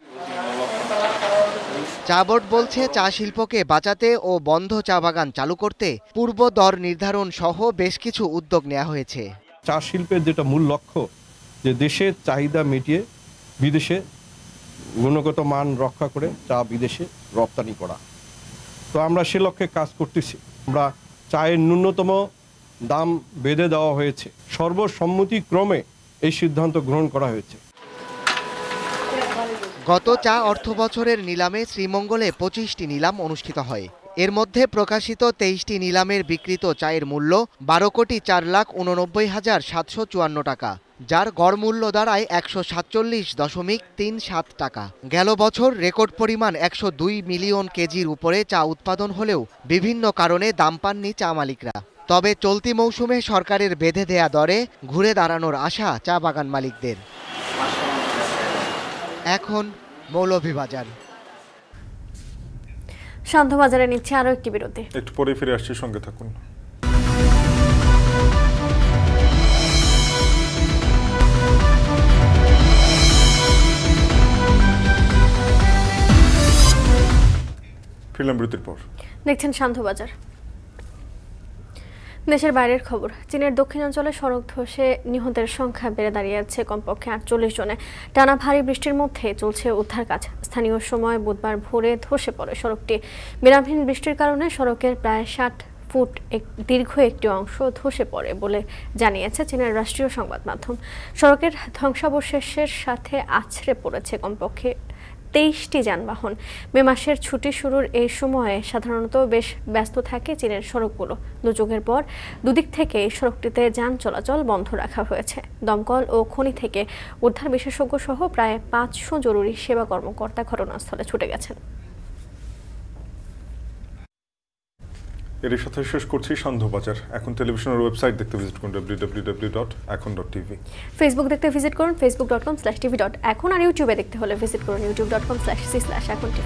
চা বোর্ড বলছে চা শিল্পকে বাঁচাতে ও বন্ধ চা বাগান চালু করতে পূর্ব দর নির্ধারণ সহ বেশ কিছু উদ্যোগ নেওয়া হয়েছে। চা শিল্পের যেটা মূল লক্ষ্য, যে দেশের চাহিদা মিটিয়ে বিদেশে গুণগত মান রক্ষা করে চা বিদেশে রপ্তানি করা। তো আমরা সে লক্ষ্যে কাজ করতেছি। আমরা চায়ের ন্যূনতম দাম বেঁধে দেওয়া হয়েছে, সর্বসম্মতিক্রমে এই সিদ্ধান্ত গ্রহণ করা হয়েছে। গত চা অর্থ বছরের নিলামে শ্রীমঙ্গলে 25টি নিলাম অনুষ্ঠিত হয়। এর মধ্যে প্রকাশিত 23টি নিলামের বিক্রিত চায়ের মূল্য 12,89,754 টাকা, যার গড় মূল্য দাঁড়ায় 147.37 টাকা। গেল বছর রেকর্ড পরিমাণ 102 মিলিয়ন কেজির উপরে চা উৎপাদন হলেও বিভিন্ন কারণে দাম পাননি চা মালিকরা। তবে চলতি মৌসুমে সরকারের বেঁধে দেয়া দরে ঘুরে দাঁড়ানোর আশা চা বাগান মালিকদের। এখন মৌলভীবাজার। শান্তবাজারে নিচ্ছে আরো একটি বিরতি, একটু পরে ফিরে আসছি, সঙ্গে থাকুন। ফিল্ম বিরতির পর দেখছেন শান্তবাজার। দেশের বাইরের খবর। চীনের দক্ষিণাঞ্চলে সড়ক ধসে নিহতের সংখ্যা বেড়ে দাঁড়িয়েছে কমপক্ষে 48 জনে। টানা ভারী বৃষ্টির মধ্যে চলছে উদ্ধার কাজ। স্থানীয় সময় বুধবার ভোরে ধসে পড়ে সড়কটি। বিরামহীন বৃষ্টির কারণে সড়কের প্রায় 60 ফুট দীর্ঘ একটি অংশ ধসে পড়ে বলে জানিয়েছে চীনের রাষ্ট্রীয় সংবাদ মাধ্যম। সড়কের ধ্বংসাবশেষের সাথে আছড়ে পড়েছে কমপক্ষে 23টি যানবাহন। মে মাসের ছুটি শুরুর এই সময়ে সাধারণত বেশ ব্যস্ত থাকে চীনের সড়কগুলো। দুর্যোগের পর দুদিক থেকে এই সড়কটিতে যান চলাচল বন্ধ রাখা হয়েছে। দমকল ও খনি থেকে উদ্ধার বিশেষজ্ঞ সহ প্রায় 500 জরুরি সেবা কর্মকর্তা ঘটনাস্থলে ছুটে গেছেন। এর সাথে শেষ করছি সন্ধ্যাবাজার। এখন টেলিভিশনের ওয়েবসাইট দেখতে ভিজিট করুন www.ekon.tv। ফেসবুক দেখতে ভিজিট করুন facebook.com/tv.ekon। আর ইউটিউবে দেখতে হলে ভিজিট করুন youtube.com/c/ekontv।